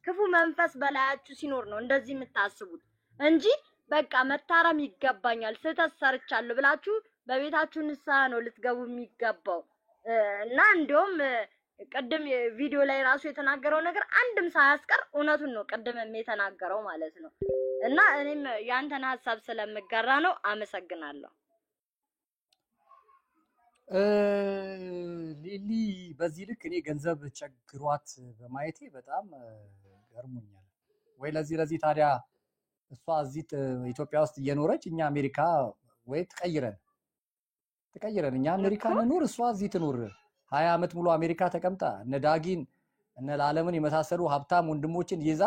ክፉ መንፈስ በላያችሁ ሲኖር ነው እንደዚህ የምታስቡት እንጂ በቃ መታረም ይገባኛል ስህተት ሰርቻለሁ ብላችሁ በቤታችሁ ንስሐ ነው ልትገቡ የሚገባው። እና እንደውም ቅድም ቪዲዮ ላይ ራሱ የተናገረው ነገር አንድም ሳያስቀር እውነቱን ነው ቅድምም የተናገረው ማለት ነው። እና እኔም ያንተን ሐሳብ ስለምጋራ ነው። አመሰግናለሁ። ሊሊ በዚህ ልክ እኔ ገንዘብ ቸግሯት በማየቴ በጣም ገርሞኛል። ወይ ለዚህ ታዲያ እሷ እዚህ ኢትዮጵያ ውስጥ እየኖረች እኛ አሜሪካ ወይ ትቀይረን እኛ አሜሪካ እንኑር እሷ እዚህ ትኑር። 20 ዓመት ሙሉ አሜሪካ ተቀምጣ እነ ዳጊን እነ ለዓለምን የመሳሰሉ ሀብታም ወንድሞችን ይዛ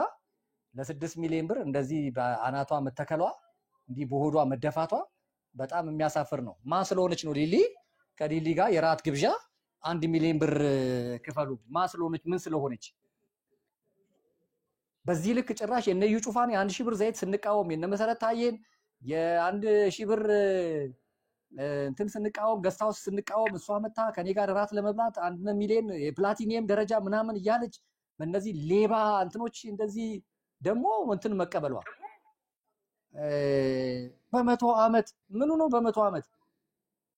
ለ6 ሚሊዮን ብር እንደዚህ በአናቷ መተከሏ እንዲህ በሆዷ መደፋቷ በጣም የሚያሳፍር ነው። ማን ስለሆነች ነው ሊሊ ከሊሊ ጋር የራት ግብዣ 1 ሚሊዮን ብር ክፈሉ? ማን ስለሆነች ምን ስለሆነች? በዚህ ልክ ጭራሽ የነዩ ጩፋን የ1000 ብር ዘይት ስንቃወም የነ መሰረት ታየን የ1000 ብር እንትን ስንቃወም ገስታውስ ስንቃወም እሷ መታ ከኔ ጋር ራት ለመብላት 1 ሚሊዮን የፕላቲኒየም ደረጃ ምናምን እያለች በእነዚህ ሌባ እንትኖች እንደዚህ ደግሞ እንትን መቀበሏ በመቶ ዓመት ምኑ ነው? በመቶ ዓመት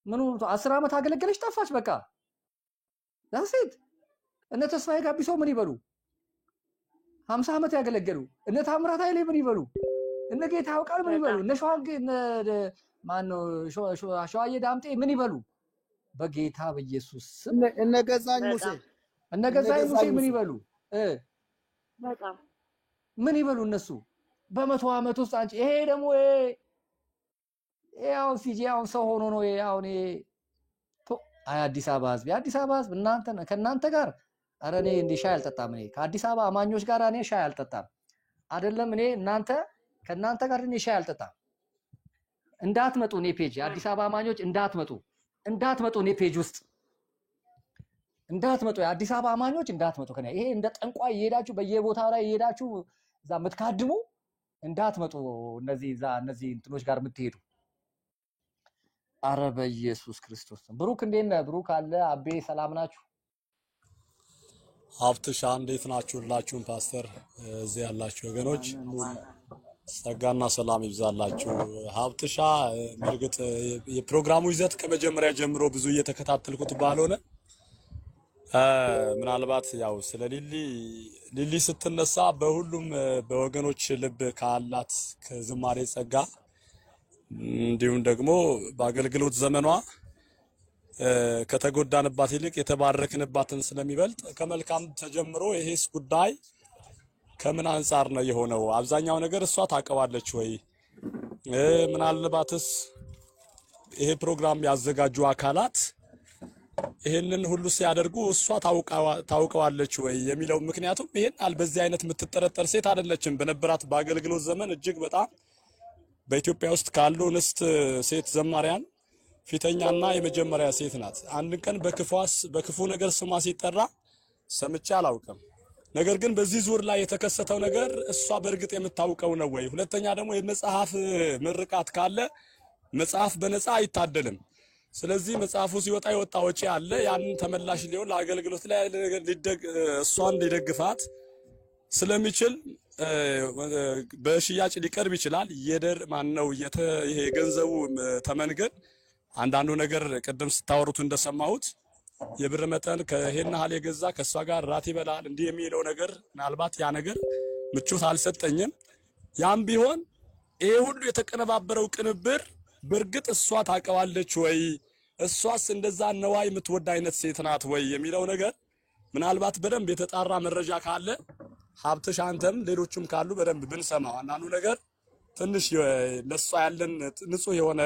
ምኑ 10 ዓመት አገለገለች ጠፋች። በቃ ዳሴት እነ ተስፋዬ ጋቢሶ ምን ይበሉ? 50 ዓመት ያገለገሉ እነ ታምራት ኃይሌ ምን ይበሉ? እነ ጌታ ያውቃል ምን ይበሉ? እነ ሸዋንጌ ማነው ሸዋዬ ዳምጤ ምን ይበሉ? በጌታ በኢየሱስ እነ ገዛኝ ሙሴ ምን ይበሉ? በጣም ምን ይበሉ እነሱ? በመቶ ዓመት ውስጥ አንቺ ይሄ ደግሞ ያው ሲጂ አሁን ሰው ሆኖ ነው አሁን አዲስ አበባ ህዝብ ከእናንተ ጋር ኧረ እኔ እንዲህ ሻይ አልጠጣም። እኔ ከአዲስ አበባ አማኞች ጋር እኔ ሻይ አልጠጣም። አይደለም እኔ ከእናንተ ጋር እኔ ሻይ አልጠጣም። እንዳትመጡ እኔ ፔጅ የአዲስ አበባ አማኞች እንዳትመጡ እኔ ፔጅ ውስጥ እንዳትመጡ፣ የአዲስ አበባ አማኞች እንዳትመጡ። ከኔ ይሄ እንደ ጠንቋይ እየሄዳችሁ በየቦታው ላይ እየሄዳችሁ እዛ የምትካድሙ እንዳትመጡ። እነዚህ እንትኖች ጋር የምትሄዱ አረ በኢየሱስ ክርስቶስ። ብሩክ እንዴት ነህ? ብሩክ አለ አቤ ሰላም ናችሁ? ሀብትሻ እንዴት ናችሁ? ሁላችሁም ፓስተር እዚህ ያላችሁ ወገኖች ጸጋና ሰላም ይብዛላችሁ። ሀብትሻ በእርግጥ የፕሮግራሙ ይዘት ከመጀመሪያ ጀምሮ ብዙ እየተከታተልኩት ባልሆነ ምናልባት ያው ስለ ሊሊ ስትነሳ በሁሉም በወገኖች ልብ ካላት ከዝማሬ ጸጋ እንዲሁም ደግሞ በአገልግሎት ዘመኗ ከተጎዳንባት ይልቅ የተባረክንባትን ስለሚበልጥ ከመልካም ተጀምሮ ይሄስ ጉዳይ ከምን አንጻር ነው የሆነው? አብዛኛው ነገር እሷ ታውቀዋለች ወይ? ምናልባትስ ይሄ ፕሮግራም ያዘጋጁ አካላት ይሄንን ሁሉ ሲያደርጉ እሷ ታውቀዋለች ወይ የሚለው ምክንያቱም ይሄን በዚህ አይነት የምትጠረጠር ሴት አይደለችም። በነበራት በአገልግሎት ዘመን እጅግ በጣም በኢትዮጵያ ውስጥ ካሉ እንስት ሴት ዘማሪያን ፊተኛና የመጀመሪያ ሴት ናት። አንድ ቀን በክፉ ነገር ስሟ ሲጠራ ሰምቼ አላውቅም። ነገር ግን በዚህ ዙር ላይ የተከሰተው ነገር እሷ በእርግጥ የምታውቀው ነው ወይ? ሁለተኛ ደግሞ የመጽሐፍ ምርቃት ካለ መጽሐፍ በነፃ አይታደልም። ስለዚህ መጽሐፉ ሲወጣ የወጣ ወጪ አለ። ያንን ተመላሽ ሊሆን ለአገልግሎት ላይ እሷን ሊደግፋት ስለሚችል በሽያጭ ሊቀርብ ይችላል። ይሄ ገንዘቡ ተመን ግን አንዳንዱ ነገር ቅድም ስታወሩት እንደሰማሁት የብር መጠን ከሄን ሀል የገዛ ከሷ ጋር ራት ይበላል እንዲህ የሚለው ነገር ምናልባት ያ ነገር ምቾት አልሰጠኝም። ያም ቢሆን ይሄ ሁሉ የተቀነባበረው ቅንብር በእርግጥ እሷ ታውቀዋለች ወይ? እሷስ እንደዛ ነዋይ የምትወድ አይነት ሴት ናት ወይ የሚለው ነገር ምናልባት በደንብ የተጣራ መረጃ ካለ ሀብትሽ አንተም ሌሎችም ካሉ በደንብ ብንሰማው አንዳንዱ ነገር ትንሽ ለሷ ያለን ንጹህ የሆነ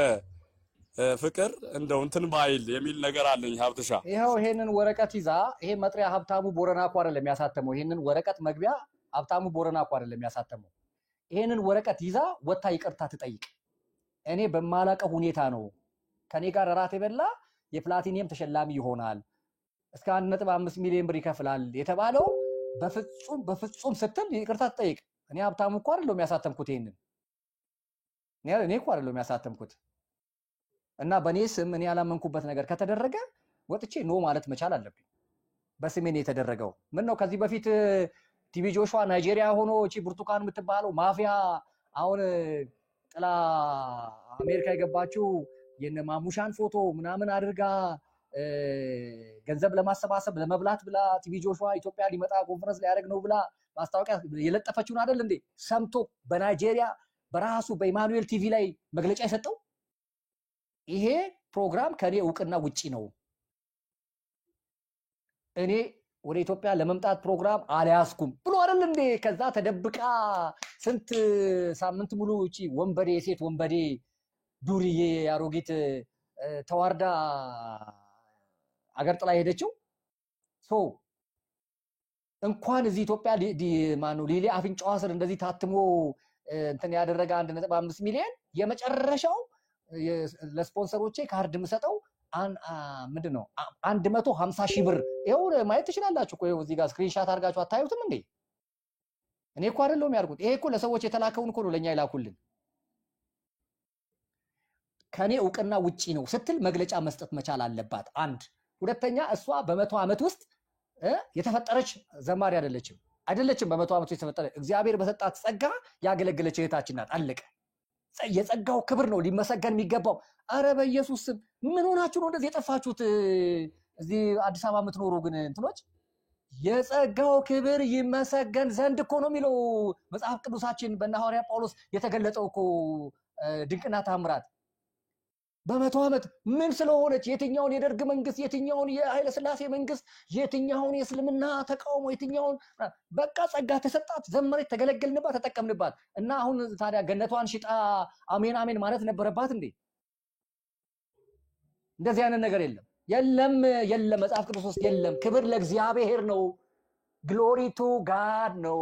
ፍቅር እንደው እንትን ባይል የሚል ነገር አለኝ። ሀብትሻ ይሄንን ወረቀት ይዛ ይሄ መጥሪያ ሀብታሙ ቦረና እኮ አይደለም የሚያሳተመው። ይሄንን ወረቀት መግቢያ ሀብታሙ ቦረና እኮ አይደለም የሚያሳተመው። ይሄንን ወረቀት ይዛ ወታ ይቅርታ ትጠይቅ። እኔ በማላቀው ሁኔታ ነው ከኔ ጋር ራት የበላ የፕላቲኒየም ተሸላሚ ይሆናል እስከ 1.5 ሚሊዮን ብር ይከፍላል የተባለው በፍጹም ስትል ይቅርታ ትጠይቅ። እኔ ሀብታሙ እኮ አይደለም የሚያሳተምኩት ይሄንን እኔ እኮ አይደለም የሚያሳተምኩት። እና በኔ ስም እኔ ያላመንኩበት ነገር ከተደረገ ወጥቼ ኖ ማለት መቻል አለብኝ። በስሜ ነው የተደረገው። ምን ነው ከዚህ በፊት ቲቪ ጆሹዋ ናይጄሪያ ሆኖ እቺ ብርቱካን የምትባለው ማፊያ አሁን ጥላ አሜሪካ የገባችው የነ ማሙሻን ፎቶ ምናምን አድርጋ ገንዘብ ለማሰባሰብ ለመብላት ብላ ቲቪ ጆሹዋ ኢትዮጵያ ሊመጣ ኮንፈረንስ ሊያደርግ ነው ብላ ማስታወቂያ የለጠፈችውን አይደል እንዴ ሰምቶ በናይጄሪያ በራሱ በኢማኑኤል ቲቪ ላይ መግለጫ የሰጠው? ይሄ ፕሮግራም ከኔ እውቅና ውጪ ነው። እኔ ወደ ኢትዮጵያ ለመምጣት ፕሮግራም አልያዝኩም ብሎ አይደል እንዴ? ከዛ ተደብቃ ስንት ሳምንት ሙሉ እቺ ወንበዴ ሴት ወንበዴ ዱርዬ ያሮጊት ተዋርዳ አገር ጥላ ሄደችው። እንኳን እዚህ ኢትዮጵያ ማኑ ሊሊ አፍንጫዋ ስር እንደዚህ ታትሞ እንትን ያደረገ 1.5 ሚሊዮን የመጨረሻው ለስፖንሰሮቼ ካርድ ምሰጠው ምንድነው 150,000 ብር ይሄው ማየት ትችላላችሁ እኮ ይሄው እዚህ ጋር ስክሪንሻት አድርጋችሁ አታዩትም እንዴ? እኔ እኮ አይደለም ያርጉት። ይሄ እኮ ለሰዎች የተላከውን እኮ ነው ለኛ ይላኩልን። ከኔ እውቅና ውጪ ነው ስትል መግለጫ መስጠት መቻል አለባት። አንድ ሁለተኛ እሷ በ100 ዓመት ውስጥ የተፈጠረች ዘማሪ አይደለችም። በ100 ዓመት ውስጥ የተፈጠረ እግዚአብሔር በሰጣት ጸጋ ያገለገለች እህታችን ናት። አለቀ። የጸጋው ክብር ነው ሊመሰገን የሚገባው። አረ በኢየሱስ ስም ምን ሆናችሁ ነው እንደዚህ የጠፋችሁት? እዚህ አዲስ አበባ የምትኖሩ ግን እንትኖች የጸጋው ክብር ይመሰገን ዘንድ እኮ ነው የሚለው መጽሐፍ ቅዱሳችን በሐዋርያ ጳውሎስ የተገለጸው እኮ ድንቅና ታምራት። በ100 ዓመት ምን ስለሆነች የትኛውን የደርግ መንግስት የትኛውን የኃይለ ሥላሴ መንግስት የትኛውን የእስልምና ተቃውሞ የትኛውን በቃ ጸጋ ተሰጣት፣ ዘመረች፣ ተገለገልንባት፣ ተጠቀምንባት። እና አሁን ታዲያ ገነቷን ሽጣ አሜን አሜን ማለት ነበረባት እንዴ? እንደዚህ አይነት ነገር የለም መጽሐፍ ቅዱስ ውስጥ የለም። ክብር ለእግዚአብሔር ነው። ግሎሪ ቱ ጋድ ነው።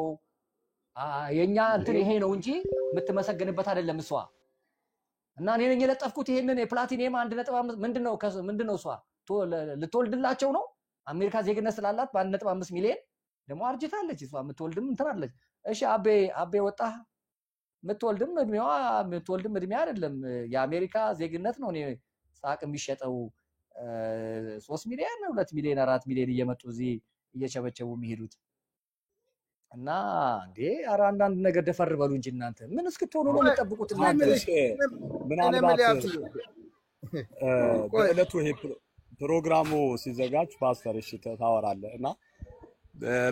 የኛ እንትን ይሄ ነው እንጂ የምትመሰገንበት አይደለም እሷ። እና እኔ ነኝ የለጠፍኩት ይሄንን የፕላቲኒየም 1.5 ምንድነው እሷ ልትወልድላቸው ነው። አሜሪካ ዜግነት ስላላት በ1.5 ሚሊዮን ደግሞ አርጅታለች እሷ የምትወልድም እንትናለች። እሺ አቤ ወጣ የምትወልድም እድሜ አይደለም የአሜሪካ ዜግነት ነው። እኔ ሳቅ የሚሸጠው 3 ሚሊዮን 2 ሚሊዮን 4 ሚሊዮን እየመጡ እዚህ እየቸበቸቡ የሚሄዱት እና እንዴ ኧረ አንዳንድ ነገር ደፈር በሉ እንጂ እናንተ ምን እስክትሆኑ ነው የምትጠብቁት እናንተ? ምናልባት በዕለቱ ይሄ ፕሮግራሙ ሲዘጋጅ ፓስተር እሺ ታወራለህ እና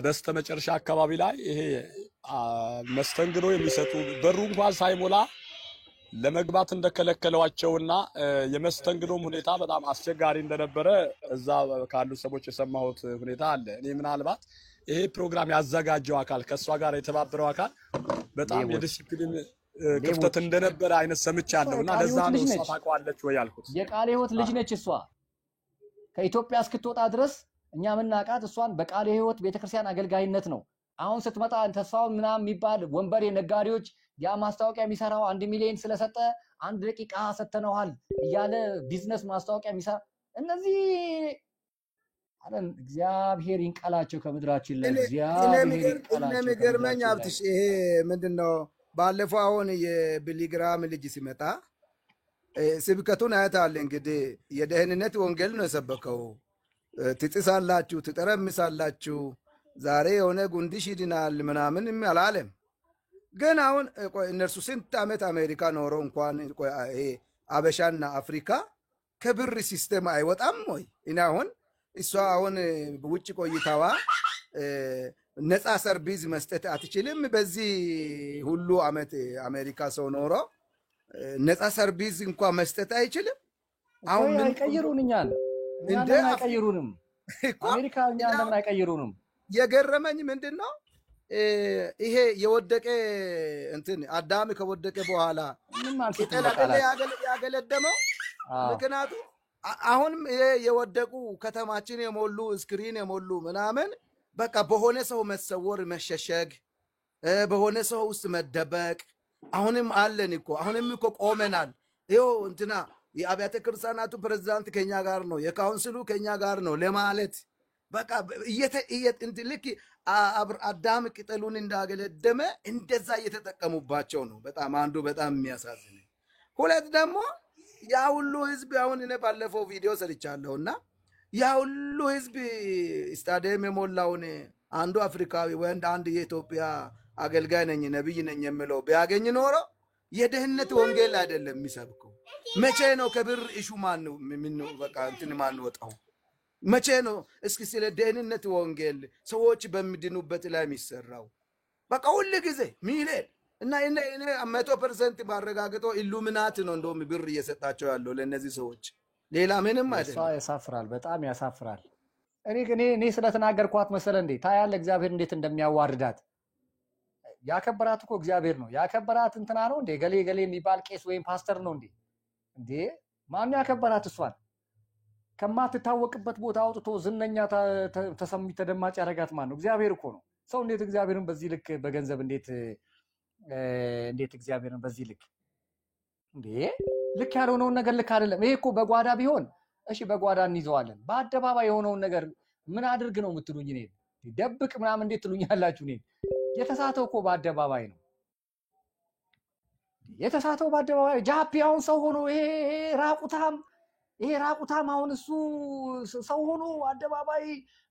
በስተመጨረሻ አካባቢ ላይ ይሄ መስተንግዶ የሚሰጡ በሩ እንኳን ሳይሞላ ለመግባት እንደከለከሏቸውና የመስተንግዶም ሁኔታ በጣም አስቸጋሪ እንደነበረ እዛ ካሉ ሰዎች የሰማሁት ሁኔታ አለ። እኔ ምናልባት ይሄ ፕሮግራም ያዘጋጀው አካል ከእሷ ጋር የተባበረው አካል በጣም የዲሲፕሊን ክፍተት እንደነበረ አይነት ሰምቻለሁ እና ለዛ ነው እሷ ታውቀዋለች ወይ ያልኩት። የቃለ ሕይወት ልጅ ነች እሷ ከኢትዮጵያ እስክትወጣ ድረስ እኛ ምናቃት እሷን በቃለ ሕይወት ቤተክርስቲያን አገልጋይነት ነው። አሁን ስትመጣ ተስፋው ምናምን የሚባል ወንበሬ ነጋዴዎች ያ ማስታወቂያ የሚሰራው 1 ሚሊዮን ስለሰጠ 1 ደቂቃ ሰተነዋል እያለ ቢዝነስ ማስታወቂያ የሚሰራ እነዚህ አለን። እግዚአብሔር ይንቀላቸው ከምድራችን ላይ እግዚአብሔር ይንቀላቸው። የሚገርመኝ ሀብትሽ ይሄ ምንድነው ባለፈው አሁን የቢሊግራም ልጅ ሲመጣ ስብከቱን አያታለህ። እንግዲህ የደህንነት ወንጌል ነው የሰበከው። ትጥሳላችሁ፣ ትጠረምሳላችሁ፣ ዛሬ የሆነ ጉንድሽ ይድናል ምናምን አላለም። ግን አሁን እነርሱ ስንት ዓመት አሜሪካ ኖረው እንኳን ይሄ አበሻና አፍሪካ ከብር ሲስተም አይወጣም ወይ? እና አሁን እሷ አሁን ውጭ ቆይታዋ ነፃ ሰርቪስ መስጠት አትችልም። በዚህ ሁሉ ዓመት አሜሪካ ሰው ኖሮ ነፃ ሰርቪስ እንኳን መስጠት አይችልም። አሁን ምን አይቀይሩን እኛን አይቀይሩንም። አሜሪካ እኛን ለምን አይቀይሩንም? የገረመኝ ምንድነው ይሄ የወደቀ እንትን አዳም ከወደቀ በኋላ ቅጠል ያገለደመው። ምክንያቱም አሁንም ይሄ የወደቁ ከተማችን የሞሉ ስክሪን የሞሉ ምናምን በቃ በሆነ ሰው መሰወር መሸሸግ፣ በሆነ ሰው ውስጥ መደበቅ አሁንም አለን እኮ። አሁንም እኮ ቆመናል። ይኸው እንትና የአብያተ ክርስቲያናቱ ፕሬዝዳንት ከኛ ጋር ነው፣ የካውንስሉ ከኛ ጋር ነው ለማለት በቃ ልክ አዳም ቅጠሉን እንዳገለደመ እንደዛ እየተጠቀሙባቸው ነው። በጣም አንዱ በጣም የሚያሳዝን። ሁለት ደግሞ ያ ሁሉ ህዝብ አሁን እኔ ባለፈው ቪዲዮ ሰርቻለሁና ያ ሁሉ ህዝብ ስታዲየም የሞላውን አንዱ አፍሪካዊ ወንድ አንድ የኢትዮጵያ አገልጋይ ነኝ ነብይ ነኝ የሚለው ቢያገኝ ኖሮ የደህንነት ወንጌል አይደለም የሚሰብከው። መቼ ነው ከብር እሹ ማን ነው ምን በቃ እንትን ማን ወጣው? መቼ ነው እስኪ ስለ ደህንነት ወንጌል ሰዎች በሚድኑበት ላይ የሚሰራው? በቃ ሁሉ ጊዜ ሚሊዮን እና እኔ 100% ባረጋግጠው ኢሉሚናቲ ነው እንደውም ብር እየሰጣቸው ያለው ለነዚህ ሰዎች፣ ሌላ ምንም አይደለም። ያሳፍራል፣ በጣም ያሳፍራል። እኔ ስለተናገርኳት መሰለ እንዴ? ታያለ እግዚአብሔር እንዴት እንደሚያዋርዳት። ያከበራት እኮ እግዚአብሔር ነው ያከበራት። እንትና ነው እንዴ ገሌ ገሌ የሚባል ቄስ ወይም ፓስተር ነው እንዴ? እንዴ ማን ያከበራት? እሷን ከማትታወቅበት ቦታ አውጥቶ ዝነኛ ተሰሚ ተደማጭ ያደረጋት ማን ነው? እግዚአብሔር እኮ ነው። ሰው እንዴት እግዚአብሔርን በዚህ ልክ በገንዘብ እንዴት እግዚአብሔርን በዚህ ልክ እንዴ? ልክ ያልሆነውን ነገር ልክ አይደለም። ይሄ እኮ በጓዳ ቢሆን እሺ በጓዳ እንይዘዋለን። በአደባባይ የሆነውን ነገር ምን አድርግ ነው የምትሉኝ? እኔ ደብቅ ምናምን እንዴት ትሉኛላችሁ? እኔ የተሳተው እኮ በአደባባይ ነው የተሳተው በአደባባይ። ጃፒያውን ሰው ሆኖ ይሄ ራቁታም አሁን እሱ ሰው ሆኖ አደባባይ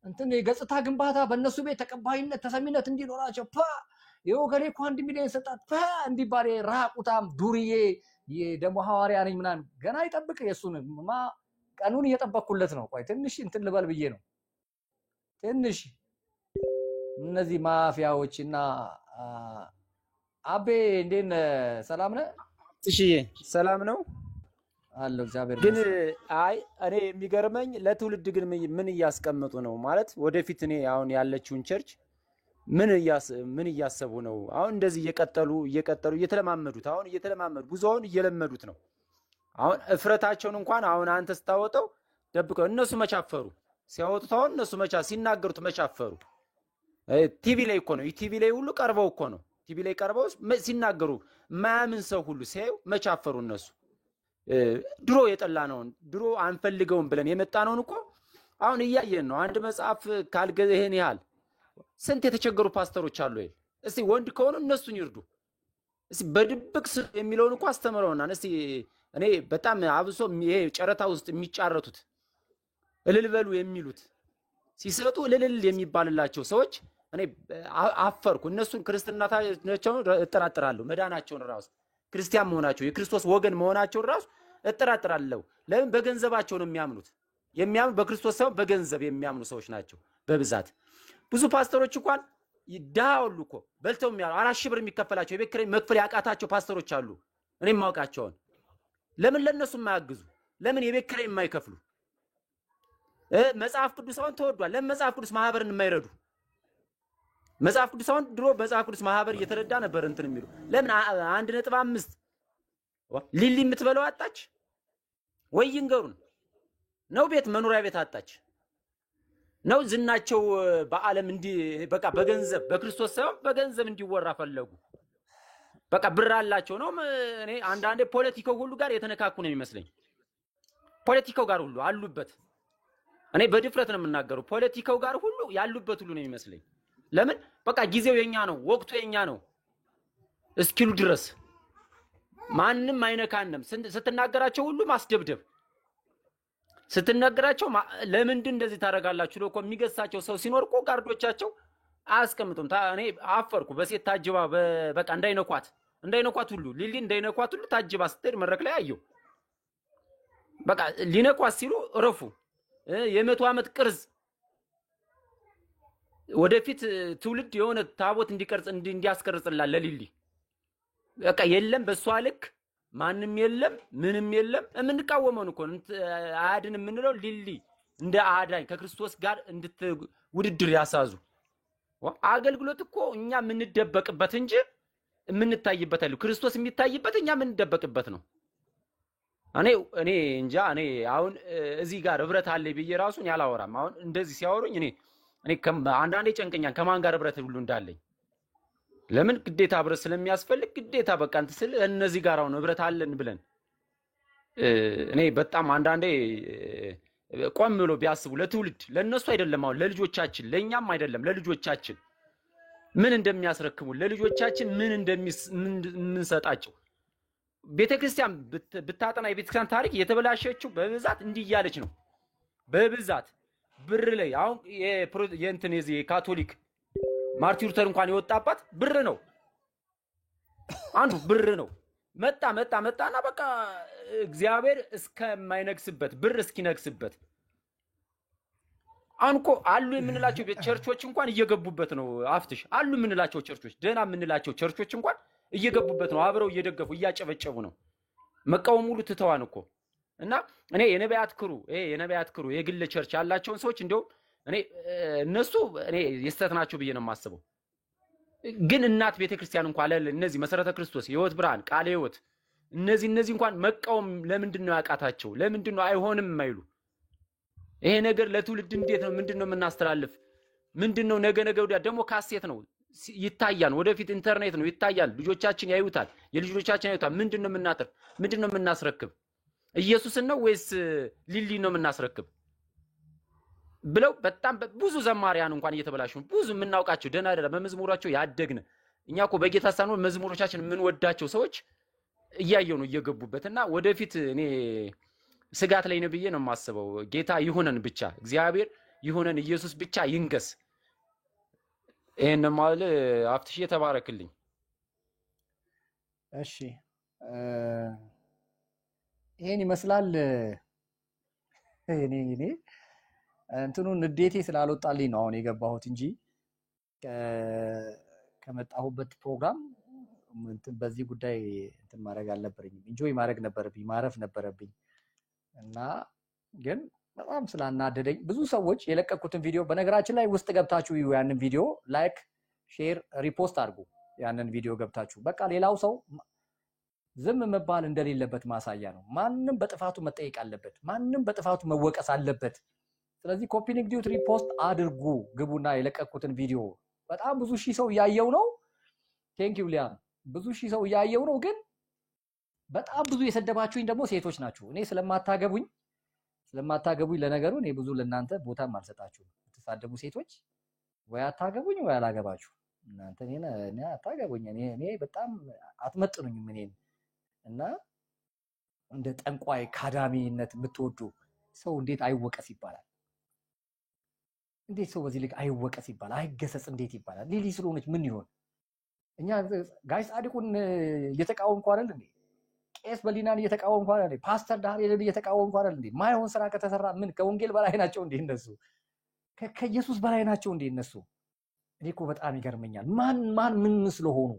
እንትን የገጽታ ግንባታ በእነሱ ቤት ተቀባይነት ተሰሚነት እንዲኖራቸው ይኸው ገሌ እኮ 1 ሚሊዮን ሰጣት እንዲባል ራቁታም ዱርዬ ደግሞ ሐዋርያ ነኝ ምናምን ገና ይጠብቅ። የሱን ቀኑን እየጠበቅኩለት ነው። ቆይ ትንሽ እንትን ልበል ብዬ ነው። ትንሽ እነዚህ ማፊያዎች እና አቤ እንዴት ነህ? ሰላም ነህ? እሺ ሰላም ነው አለው እግዚአብሔር። ግን አይ እኔ የሚገርመኝ ለትውልድ ግን ምን እያስቀመጡ ነው ማለት ወደፊት እኔ አሁን ያለችውን ቸርች ምን እያሰቡ ነው? አሁን እንደዚህ እየቀጠሉ እየተለማመዱት አሁን እየተለማመዱ ጉዞውን እየለመዱት ነው። አሁን እፍረታቸውን እንኳን አሁን አንተ ስታወጣው ደብቀው እነሱ መቻፈሩ ሲያወጡት አሁን እነሱ ሲናገሩት መቻፈሩ። ቲቪ ላይ እኮ ነው ቲቪ ላይ ሁሉ ቀርበው እኮ ነው ቲቪ ላይ ቀርበው ሲናገሩ ማያምን ሰው ሁሉ ሲያዩ መቻፈሩ። እነሱ ድሮ የጠላነውን ድሮ አንፈልገውም ብለን የመጣነውን እኮ አሁን እያየን ነው። አንድ መጽሐፍ ካልገዛ ይሄን ያህል ስንት የተቸገሩ ፓስተሮች አሉ። እስቲ ወንድ ከሆኑ እነሱን ይርዱ። እስቲ በድብቅ የሚለውን እኮ አስተምረውና እስቲ እኔ በጣም አብሶ ይሄ ጨረታ ውስጥ የሚጫረቱት እልል በሉ የሚሉት ሲሰጡ እልል የሚባልላቸው ሰዎች እኔ አፈርኩ። እነሱን ክርስትናቸውን እጠራጥራለሁ፣ መዳናቸውን ራሱ ክርስቲያን መሆናቸው የክርስቶስ ወገን መሆናቸውን ራሱ እጠራጥራለሁ። ለምን? በገንዘባቸው ነው የሚያምኑት። የሚያምኑ በክርስቶስ ሳይሆን በገንዘብ የሚያምኑ ሰዎች ናቸው በብዛት። ብዙ ፓስተሮች እንኳን ድሃ ሁሉ እኮ በልተው የሚያሉ 4,000 ብር የሚከፈላቸው የቤት ኪራይ መክፈል ያቃታቸው ፓስተሮች አሉ። እኔም ማውቃቸውን። ለምን ለነሱ የማያግዙ? ለምን የቤት ኪራይ የማይከፍሉ? መጽሐፍ ቅዱስ አሁን ተወዷል። ለምን መጽሐፍ ቅዱስ ማህበርን የማይረዱ? መጽሐፍ ቅዱስ አሁን ድሮ መጽሐፍ ቅዱስ ማህበር እየተረዳ ነበር እንትን የሚሉ ለምን 1.5 ሊሊ የምትበለው አጣች ወይ? ይንገሩን። ነው ቤት መኖሪያ ቤት አጣች ነው? ዝናቸው በዓለም በቃ በገንዘብ በክርስቶስ ሳይሆን በገንዘብ እንዲወራ ፈለጉ። በቃ ብር አላቸው ነው። እኔ አንዳንዴ ፖለቲካው ሁሉ ጋር የተነካኩ ነው የሚመስለኝ። ፖለቲካው ጋር ሁሉ አሉበት። እኔ በድፍረት ነው የምናገረው። ፖለቲካው ጋር ሁሉ ያሉበት ሁሉ ነው የሚመስለኝ። ለምን? በቃ ጊዜው የኛ ነው፣ ወቅቱ የኛ ነው እስኪሉ ድረስ ማንም አይነካንም። ስትናገራቸው ሁሉ ማስደብደብ፣ ስትናገራቸው ለምንድን እንደዚህ ታደርጋላችሁ ነው እኮ የሚገሳቸው ሰው ሲኖር እኮ ጋርዶቻቸው አያስቀምጡም። እኔ አፈርኩ። በሴት ታጅባ በቃ እንዳይነኳት ሁሉ ሊሊ እንዳይነኳት ሁሉ ታጅባ ስትሄድ መድረክ ላይ አየሁ። በቃ ሊነኳት ሲሉ እረፉ። የ100 ዓመት ቅርጽ ወደፊት ትውልድ የሆነ ታቦት እንዲያስቀርጽላል ለሊሊ በቃ የለም። በሷ ልክ ማንም የለም፣ ምንም የለም። የምንቃወመውን እኮ አያድን የምንለው ሊሊ እንደ አዳኝ ከክርስቶስ ጋር ውድድር ያሳዙ አገልግሎት እኮ እኛ የምንደበቅበት እንጂ የምንታይበት አይደለም። ክርስቶስ የሚታይበት እኛ የምንደበቅበት ነው። እኔ እንጃ። እኔ አሁን እዚህ ጋር ህብረት አለ ብዬ ራሱን ያላወራም። አሁን እንደዚህ ሲያወሩኝ እኔ አንዳንዴ ጨንቀኛል ከማን ጋር ህብረት ሁሉ እንዳለኝ። ለምን? ግዴታ ህብረት ስለሚያስፈልግ ግዴታ በቃ እንትን ስል እነዚህ ጋር አሁን ህብረት አለን ብለን እኔ በጣም አንዳንዴ ቆም ብሎ ቢያስቡ ለትውልድ ለነሱ አይደለም አሁን ለልጆቻችን ለኛም አይደለም ለልጆቻችን ምን እንደሚያስረክሙ ለልጆቻችን ምን እንደምንሰጣቸው ቤተክርስቲያን ብታጠና የቤተክርስቲያን ታሪክ የተበላሸችው በብዛት እንዲያለች ነው። በብዛት ብር ላይ አሁን የእንትን የዚህ ካቶሊክ ማርቲን ሉተር እንኳን የወጣባት ብር ነው። አንዱ ብር ነው። መጣና በቃ እግዚአብሔር እስከማይነግስበት ብር እስኪነግስበት አንኮ አሉ የምንላቸው ቸርቾች እንኳን እየገቡበት ነው። አፍትሽ አሉ የምንላቸው ቸርቾች ደህና የምንላቸው ቸርቾች እንኳን እየገቡበት ነው። አብረው እየደገፉ እያጨበጨቡ ነው። መቃወም ሙሉ ትተዋን እኮ እና እኔ የነቢያት ክሩ የግል ቸርች ያላቸውን ሰዎች እንደውም እነሱ የስተት ናቸው ብዬ ነው የማስበው። ግን እናት ቤተክርስቲያን እንኳን እነዚህ መሰረተ ክርስቶስ፣ ህይወት ብርሃን፣ ቃለ ህይወት እነዚህ እንኳን መቃወም ለምንድን ነው ያቃታቸው? ለምንድን ነው አይሆንም የማይሉ? ይሄ ነገር ለትውልድ እንዴት ነው ምንድነው የምናስተላልፍ? ምንድነው ነገ ወዲያ ደግሞ ካሴት ነው ይታያል። ወደፊት ኢንተርኔት ነው ይታያል። ልጆቻችን ያዩታል፣ የልጆቻችን ያዩታል። ምንድነው የምናተርፍ? ምንድነው የምናስረክብ? ኢየሱስን ነው ወይስ ሊሊ ነው የምናስረክብ ብለው በጣም ብዙ ዘማሪያን እንኳን እየተበላሹ ብዙ የምናውቃቸው ደህና በመዝሙራቸው ያደግን እኛ እኮ በጌታ ሳንሆን መዝሙሮቻችን የምንወዳቸው ሰዎች እያየው ነው እየገቡበትና ወደፊት እኔ ስጋት ላይ ነው ብዬ ነው የማስበው። ጌታ ይሁነን ብቻ፣ እግዚአብሔር ይሁነን፣ ኢየሱስ ብቻ ይንገስ። ይሄን ማለት አፍትሽ የተባረክልኝ። እሺ ይሄን ይመስላል። እኔ እንትኑን ንዴቴ ስላልወጣልኝ ነው አሁን የገባሁት እንጂ ከመጣሁበት ፕሮግራም እንትን በዚህ ጉዳይ እንትን ማድረግ አልነበረኝም። ኢንጆይ ማድረግ ነበረብኝ፣ ማረፍ ነበረብኝ እና ግን በጣም ስላናደደኝ ብዙ ሰዎች የለቀቁትን ቪዲዮ በነገራችን ላይ ውስጥ ገብታችሁ ያንን ቪዲዮ ላይክ፣ ሼር፣ ሪፖስት አድርጉ። ያንን ቪዲዮ ገብታችሁ በቃ ሌላው ሰው ዝም መባል እንደሌለበት ማሳያ ነው። ማንም በጥፋቱ መጠየቅ አለበት። ማንም በጥፋቱ መወቀስ አለበት። ስለዚህ ኮፒ ሊንክ ዲዩት ሪፖስት አድርጉ። ግቡና የለቀቁትን ቪዲዮ በጣም ብዙ ሺህ ሰው እያየው ነው። ቴንክ ዩ ሊያም፣ ብዙ ሺህ ሰው እያየው ነው። ግን በጣም ብዙ የሰደባችሁኝ ደግሞ ሴቶች ናችሁ። እኔ ስለማታገቡኝ ለነገሩ እኔ ብዙ ለእናንተ ቦታም አልሰጣችሁም። የምትሳደቡ ሴቶች ወይ አታገቡኝ ወይ አላገባችሁ። እናንተ እኔ አታገቡኝ። እኔ በጣም አትመጥኑኝም እኔን እና እንደ ጠንቋይ ካዳሚነት የምትወዱ ሰው እንዴት አይወቀስ ይባላል? እንዴት ሰው በዚህ ልክ አይወቀስ ይባላል? አይገሰጽ እንዴት ይባላል? ሊሊ ስለሆነች ምን ይሆን? እኛ ጋሽ ጻድቁን እየተቃወምኩ አይደል እንዴ? ቄስ በሊናን እየተቃወምኩ አይደል እንዴ? ፓስተር ዳንኤልን እየተቃወምኩ አይደል እንዴ? ማይሆን ስራ ከተሰራ ምን ከወንጌል በላይ ናቸው እንዴ እነሱ? ከኢየሱስ በላይ ናቸው እንዴ እነሱ? እኔ እኮ በጣም ይገርመኛል። ማን ምን ስለሆኑ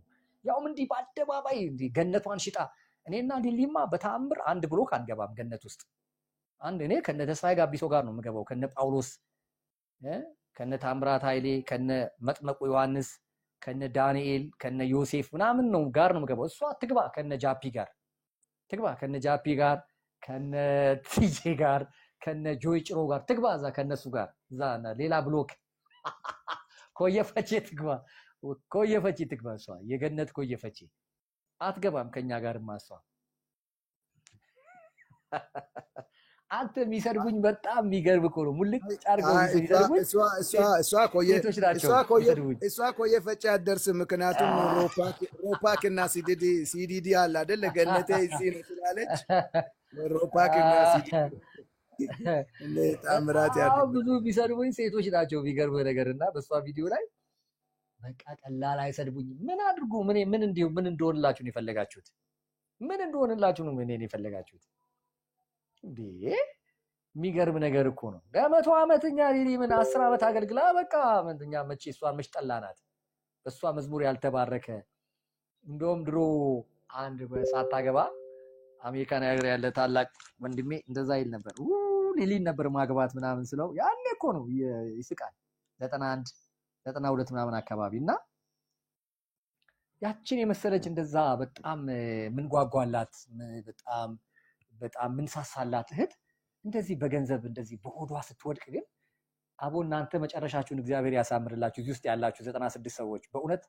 ያውም እንዲህ በአደባባይ እንዲህ ገነቷን ሽጣ እኔና ሊሊማ በተአምር አንድ ብሎክ አንገባም ገነት ውስጥ። አንድ እኔ ከነ ተስፋዬ ጋቢሶ ጋር ነው የምገባው፣ ከነ ጳውሎስ ከነ ታምራት ኃይሌ፣ ከነ መጥመቁ ዮሐንስ፣ ከነ ዳንኤል፣ ከነ ዮሴፍ ምናምን ነው ጋር ነው የምገባው። እሷ ትግባ ከነ ጃፒ ጋር ትግባ፣ ከነ ጃፒ ጋር፣ ከነ ቲጄ ጋር፣ ከነ ጆይ ጭሮ ጋር ትግባ፣ እዛ ከነሱ ጋር እዛ ሌላ ብሎክ ኮየፈቼ ትግባ፣ ኮየፈቼ ትግባ። እሷ የገነት ኮየፈቼ አትገባም ከኛ ጋር ማሷ። አንተ የሚሰርቡኝ በጣም የሚገርም እኮ ነው። ሙልጭ አድርገው የሚሰርቡኝ እሷ ኮየፈቼ አትደርስም። ምክንያቱም ሮፓክ እና ሲዲዲ አለ አይደለ? ገነቴ እዚህ ነው ስላለች ሮፓክ እና ሲዲዲ ታምራት ያለ ብዙ የሚሰርቡኝ ሴቶች ናቸው። የሚገርም ነገር እና በሷ ቪዲዮ ላይ በቃ ቀላል አይሰድቡኝም። ምን አድርጉ ምን እንደሆንላችሁ ነው የፈለጋችሁት? ምን እንደሆንላችሁ ነው ምን የፈለጋችሁት? እንዴ የሚገርም ነገር እኮ ነው። ለመቶ ዓመትኛ ሊሊ ምን 10 ዓመት አገልግላ በቃ ምንኛ መቼ እሷን መች ጠላናት? በሷ መዝሙር ያልተባረከ እንደውም ድሮ አንድ ሳታገባ አሜሪካን ሀገር ያለ ታላቅ ወንድሜ እንደዛ ይል ነበር። ሊሊን ነበር ማግባት ምናምን ስለው ያኔ እኮ ነው ይስቃል። 91 92 ምናምን አካባቢ እና ያችን የመሰለች እንደዛ በጣም ምን ጓጓላት በጣም ምን ሳሳላት እህት እንደዚህ በገንዘብ እንደዚህ በሆዷ ስትወድቅ ግን አቦ እናንተ መጨረሻችሁን እግዚአብሔር ያሳምርላችሁ። እዚህ ውስጥ ያላችሁ 96 ሰዎች በእውነት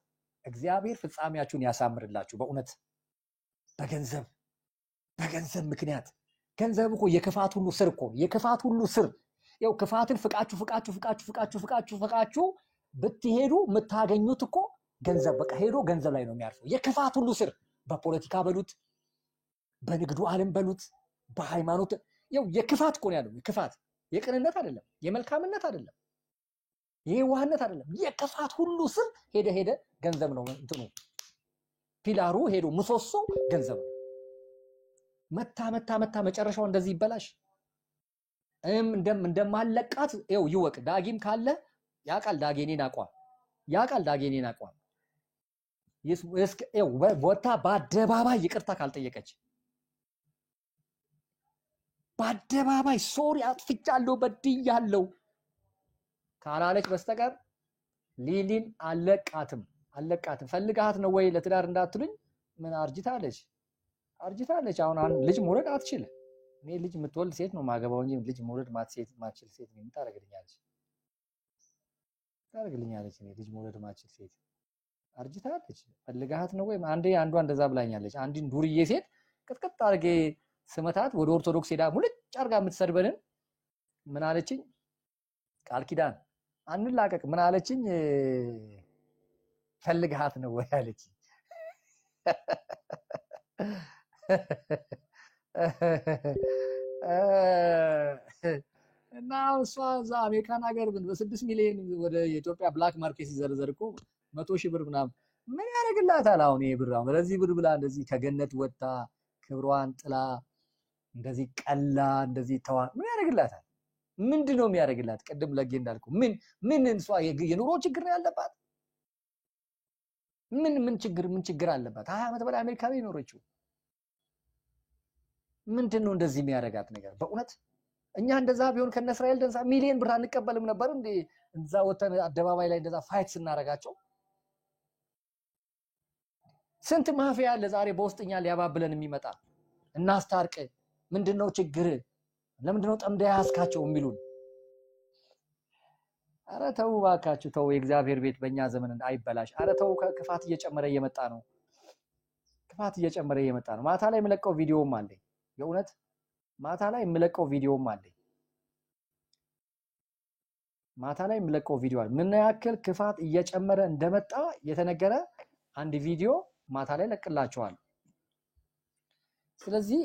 እግዚአብሔር ፍጻሜያችሁን ያሳምርላችሁ። በእውነት በገንዘብ ምክንያት ገንዘብ እኮ የክፋት ሁሉ ስር እኮ የክፋት ሁሉ ስር ያው ክፋትን ፍቃችሁ ብትሄዱ የምታገኙት እኮ ገንዘብ በቃ ሄዶ ገንዘብ ላይ ነው የሚያርፈው። የክፋት ሁሉ ስር በፖለቲካ በሉት፣ በንግዱ ዓለም በሉት፣ በሃይማኖት ያው የክፋት እኮ ነው ያለው። የክፋት የቅንነት አይደለም፣ የመልካምነት አይደለም፣ የዋህነት አይደለም። የክፋት ሁሉ ስር ሄደ ገንዘብ ነው እንትኑ ፒላሩ ሄዶ ምሰሶ ገንዘብ ነው። መታ መጨረሻው እንደዚህ ይበላሽ እንደማለቃት ያው ይወቅ። ዳጊም ካለ ያቃል ዳጌኔን አቋም ወታ በአደባባይ ይቅርታ ካልጠየቀች በአደባባይ ሶሪ አጥፍቻለሁ በድያለሁ ካላለች በስተቀር ሊሊን አለቃትም። ፈልጋት ነው ወይ ለትዳር እንዳትሉኝ ምን አርጅታለች። አሁን ልጅ መውለድ አትችልም። እኔ ልጅ የምትወልድ ሴት ነው ማገባው እንጂ ልጅ መውለድ ማትችል ሴት ነው የምታረግልኛለች። እኔ ልጅ መውለድ ማትችል ሴት አርጅታለች። ፈልጋት ነው ወይ አንዷ እንደዛ ብላኛለች። አንዲን ዱርዬ ሴት ቅጥቅጥ አድርጌ ስመታት ወደ ኦርቶዶክስ ሄዳ ሙልጭ አድርጋ የምትሰድበንን ምን አለችኝ? ቃል ኪዳን አንላቀቅ ምን አለችኝ? ፈልጋት ነው ወይ አለችኝ። እና እሷ እዛ አሜሪካን ሀገር በ6 ሚሊዮን ወደ የኢትዮጵያ ብላክ ማርኬት ሲዘረዘር እኮ 100,000 ብር ምናምን ምን ያደርግላታል? አሁን ይሄ ብር አሁን ለዚህ ብር ብላ እንደዚህ ከገነት ወጣ ክብሯን ጥላ እንደዚህ ቀላ እንደዚህ ተዋ ምን ያደርግላታል? ምንድነው የሚያደርግላት? ቅድም ለጌ እንዳልኩ ምን እሷ የኑሮ ችግር ነው ያለባት? ምን ችግር አለባት? 20 ዓመት በላይ አሜሪካ ላይ ኖረችው። ምንድነው እንደዚህ የሚያደርጋት ነገር? በእውነት እኛ እንደዛ ቢሆን ከነ እስራኤል ደንሳ ሚሊዮን ብር አንቀበልም ነበር እንዴ? እዛ ወተን አደባባይ ላይ እንደዛ ፋይት ስናረጋቸው ስንት ማፊያ አለ ዛሬ በውስጥኛ ሊያባብለን የሚመጣ እናስታርቅ፣ ምንድነው ችግር፣ ለምንድነው ጠምዳ ያስካቸው የሚሉን። አረ ተው ባካችሁ ተው። የእግዚአብሔር ቤት በእኛ ዘመን አይበላሽ። አረ ተው። ክፋት እየጨመረ እየመጣ ነው። ማታ ላይ የምለቀው ቪዲዮም አለኝ። የእውነት ማታ ላይ የምለቀው ቪዲዮም አለኝ። ምን ያክል ክፋት እየጨመረ እንደመጣ የተነገረ አንድ ቪዲዮ ማታ ላይ ለቅላችኋለሁ። ስለዚህ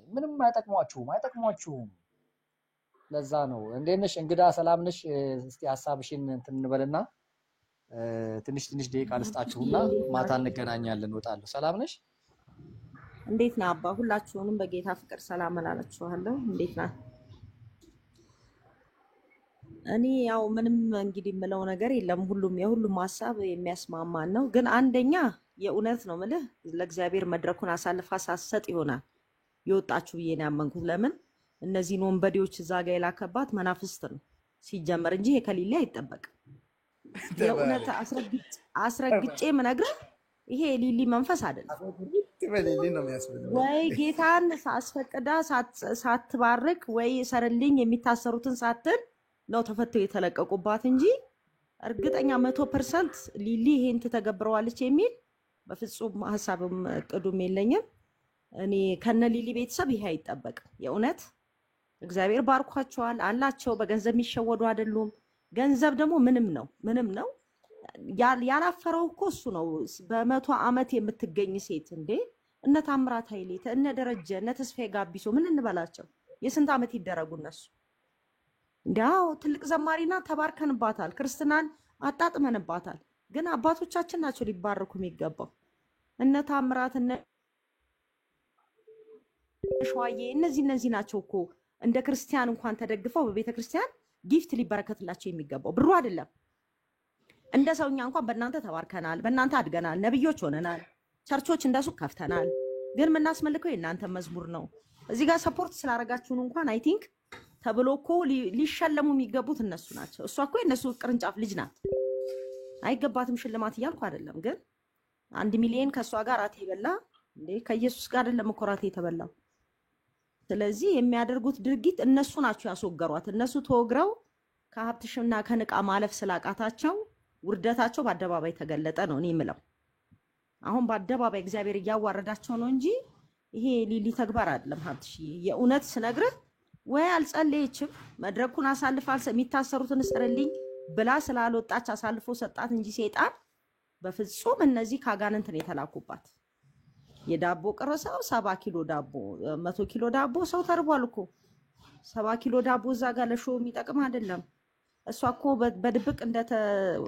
ምንም አይጠቅሟችሁም። ለዛ ነው። እንዴት ነሽ እንግዳ? ሰላም ነሽ? እስቲ ሐሳብሽን እንትን እንበልና ትንሽ ደቂቃ ልስጣችሁና ማታ እንገናኛለን። እወጣለሁ። ሰላም ነሽ? እንዴት ነህ አባ? ሁላችሁንም በጌታ ፍቅር ሰላም እላችኋለሁ። እንዴት ነህ? እኔ ያው ምንም እንግዲህ የምለው ነገር የለም። የሁሉም ሀሳብ የሚያስማማን ነው። ግን አንደኛ የእውነት ነው የምልህ ለእግዚአብሔር መድረኩን አሳልፋ ሳትሰጥ ይሆናል የወጣችሁ ብዬ ነው ያመንኩት። ለምን እነዚህን ወንበዴዎች እዛ ጋ የላከባት መናፍስት ነው ሲጀመር እንጂ ከሊሊ አይጠበቅም። የእውነት አስረግጬ የምነግርህ ይሄ የሊሊ መንፈስ አይደለም ወይ ጌታን ሳስፈቅዳ ሳትባርክ ወይ ሰርልኝ የሚታሰሩትን ሳትል ነው ተፈተው የተለቀቁባት እንጂ እርግጠኛ 100% ሊሊ ይሄን ትተገብረዋለች የሚል በፍጹም ሐሳብም እቅዱም የለኝም። እኔ ከነ ሊሊ ቤተሰብ ይሄ አይጠበቅም። የእውነት እግዚአብሔር ባርኳቸዋል አላቸው። በገንዘብ የሚሸወዱ አይደሉም። ገንዘብ ደግሞ ምንም ነው። ያላፈረው እኮ እሱ ነው። በ100 ዓመት የምትገኝ ሴት እንዴ! እነ ታምራት ኃይሌ፣ እነ ደረጀ፣ እነ ተስፋዬ ጋቢሶ ምን እንበላቸው? የስንት ዓመት ይደረጉ እነሱ? እንዲያው ትልቅ ዘማሪና ተባርከንባታል። ክርስትናን አጣጥመንባታል። ግን አባቶቻችን ናቸው ሊባረኩ የሚገባው። እነ ታምራት እነ ሸዋዬ እነዚህ ናቸው እኮ እንደ ክርስቲያን እንኳን ተደግፈው በቤተ ክርስቲያን ጊፍት ሊበረከትላቸው የሚገባው ብሩ አይደለም። እንደ ሰውኛ እንኳን በእናንተ ተባርከናል፣ በእናንተ አድገናል፣ ነብዮች ሆነናል፣ ቸርቾች እንደሱ ከፍተናል። ግን የምናስመልከው የእናንተ መዝሙር ነው። እዚህ ጋር ሰፖርት ስላደረጋችሁን እንኳን አይ ቲንክ ተብሎ እኮ ሊሸለሙ የሚገቡት እነሱ ናቸው። እሷ እኮ የእነሱ ቅርንጫፍ ልጅ ናት። አይገባትም ሽልማት እያልኩ አይደለም። ግን 1 ሚሊዮን ከእሷ ጋር ራት የበላ እንዴ ከኢየሱስ ጋር አይደለም እኮ ራት የተበላው። ስለዚህ የሚያደርጉት ድርጊት እነሱ ናቸው ያስወገሯት። እነሱ ተወግረው ከሀብትሽና ከንቃ ማለፍ ስላቃታቸው ውርደታቸው በአደባባይ ተገለጠ ነው እኔ የምለው። አሁን በአደባባይ እግዚአብሔር እያዋረዳቸው ነው እንጂ ይሄ ሊሊ ተግባር አይደለም። ሀብትሽ የእውነት ስነግርህ ወይ አልጸለየችም፣ መድረኩን አሳልፋ የሚታሰሩትን እስርልኝ ብላ ስላልወጣች አሳልፎ ሰጣት እንጂ ሰይጣን በፍጹም እነዚህ ካጋንንት ነው የተላኩባት። የዳቦ ቅርሰው 70 ኪሎ ዳቦ 100 ኪሎ ዳቦ ሰው ተርቧል እኮ 70 ኪሎ ዳቦ እዛ ጋር ለሾው የሚጠቅም አይደለም። እሷ እኮ በድብቅ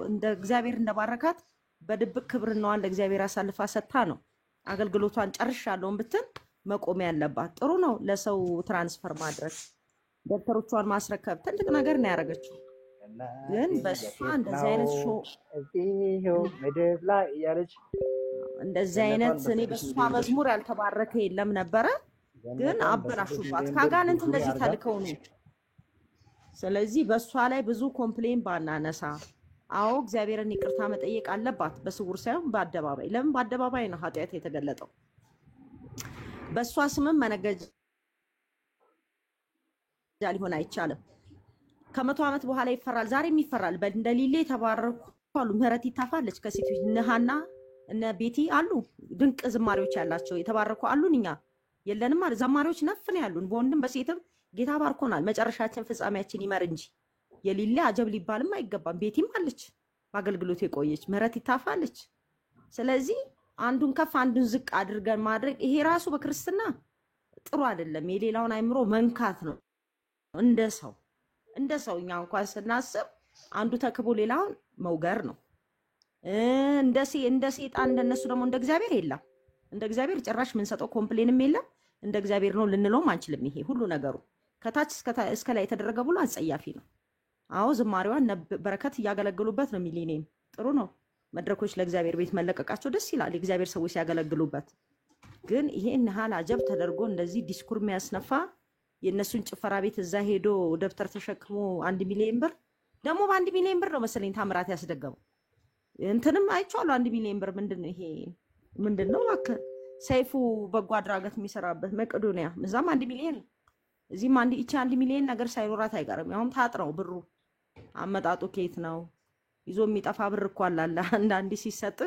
እንደ እግዚአብሔር እንደባረካት በድብቅ ክብርናዋን ለእግዚአብሔር አሳልፋ ሰጥታ ነው አገልግሎቷን ጨርሻለሁ ብትል መቆሚያ ያለባት። ጥሩ ነው ለሰው ትራንስፈር ማድረግ ደብተሮቿን ማስረከብ ትልቅ ነገር ነው ያደረገችው። ግን በሷ እንደዚህ አይነት ሾው ምድር ላይ ያለች እንደዚህ አይነት እኔ በሷ መዝሙር ያልተባረከ የለም ነበረ። ግን አበላሹባት። ካጋንንት እንደዚህ ተልከው ነው። ስለዚህ በሷ ላይ ብዙ ኮምፕሌን ባናነሳ፣ አዎ እግዚአብሔርን ይቅርታ መጠየቅ አለባት፣ በስውር ሳይሆን በአደባባይ። ለምን በአደባባይ ነው ኃጢአት የተገለጠው። በሷ ስምም መነገጃ ሊሆን አይቻልም። ከ100 ዓመት በኋላ ይፈራል፣ ዛሬም ይፈራል። እንደ ሊሊ የተባረኩ አሉ። ምህረት ይታፋለች ከሴቶች ነሃና እነ ቤቲ አሉ። ድንቅ ዝማሬዎች ያላቸው የተባረኩ አሉን። እኛ የለንም ማለት ዘማሪዎች ነፍን ያሉን በወንድም በሴትም ጌታ ባርኮናል። መጨረሻችን ፍጻሜያችን ይመር እንጂ የሊሊ አጀብ ሊባልም አይገባም። ቤቲም አለች በአገልግሎት የቆየች ምህረት ይታፋለች። ስለዚህ አንዱን ከፍ አንዱን ዝቅ አድርገን ማድረግ ይሄ ራሱ በክርስትና ጥሩ አይደለም። የሌላውን አይምሮ መንካት ነው። እንደ ሰው እኛ እንኳን ስናስብ አንዱ ተክቦ ሌላውን መውገር ነው። እንደ ሴጣን እንደነሱ ደግሞ እንደ እግዚአብሔር የለም። እንደ እግዚአብሔር ጭራሽ የምንሰጠው ኮምፕሌንም የለም። እንደ እግዚአብሔር ነው ልንለውም አንችልም። ይሄ ሁሉ ነገሩ ከታች እስከ ላይ የተደረገ ብሎ አጸያፊ ነው። አዎ ዝማሬዋን በረከት እያገለግሉበት ነው። ሚሊኒየም ጥሩ ነው። መድረኮች ለእግዚአብሔር ቤት መለቀቃቸው ደስ ይላል፣ የእግዚአብሔር ሰዎች ሲያገለግሉበት። ግን ይሄን ያህል አጀብ ተደርጎ እንደዚህ ዲስኩር የሚያስነፋ የእነሱን ጭፈራ ቤት እዛ ሄዶ ደብተር ተሸክሞ 1 ሚሊዮን ብር ደግሞ በ1 ሚሊዮን ብር ነው መሰለኝ ታምራት ያስደገመው። እንትንም አይቼዋለሁ። 1 ሚሊዮን ብር ምንድነው ይሄ? ምንድነው እባክህ ሰይፉ በጎ አድራጎት የሚሰራበት መቄዶንያ እዛም 1 ሚሊዮን እዚህም 1 ሚሊዮን ነገር ሳይኖራት አይቀርም። ያውም ታጥረው ብሩ አመጣጡ ከየት ነው? ይዞ የሚጠፋ ብር እኮ አለ። አንዳንዴ ሲሰጥ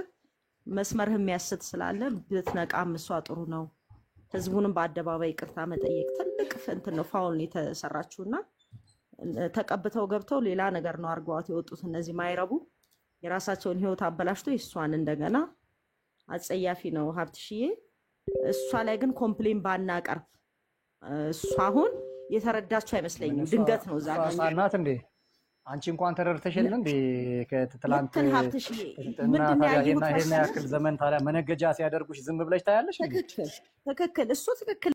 መስመርህ የሚያስት ስላለ ብትነቃም እሷ ጥሩ ነው። ህዝቡንም በአደባባይ ይቅርታ መጠየቅ ትልቅ እንትን ነው። ፋውል የተሰራችውና ተቀብተው ገብተው ሌላ ነገር ነው አርገዋት የወጡት እነዚህ ማይረቡ የራሳቸውን ህይወት አበላሽቶ እሷን እንደገና አጸያፊ ነው ሀብትሽዬ። እሷ ላይ ግን ኮምፕሌን ባናቀርብ እሷ አሁን የተረዳችሁ አይመስለኝም። ድንገት ነው እዛ ጋር እሷ ናት እንዴ? አንቺ እንኳን ተረድተሽ የለ እንዴ? ከትላንት ልክን ሀብትሽ እና ምንድን ነው ታዲያ ያየሁት ይሄን መሰለህ? ያክል ዘመን ታዲያ መነገጃ ሲያደርጉሽ ዝም ብለሽ ታያለሽ እንዴ? ትክክል ትክክል፣ እሱ ትክክል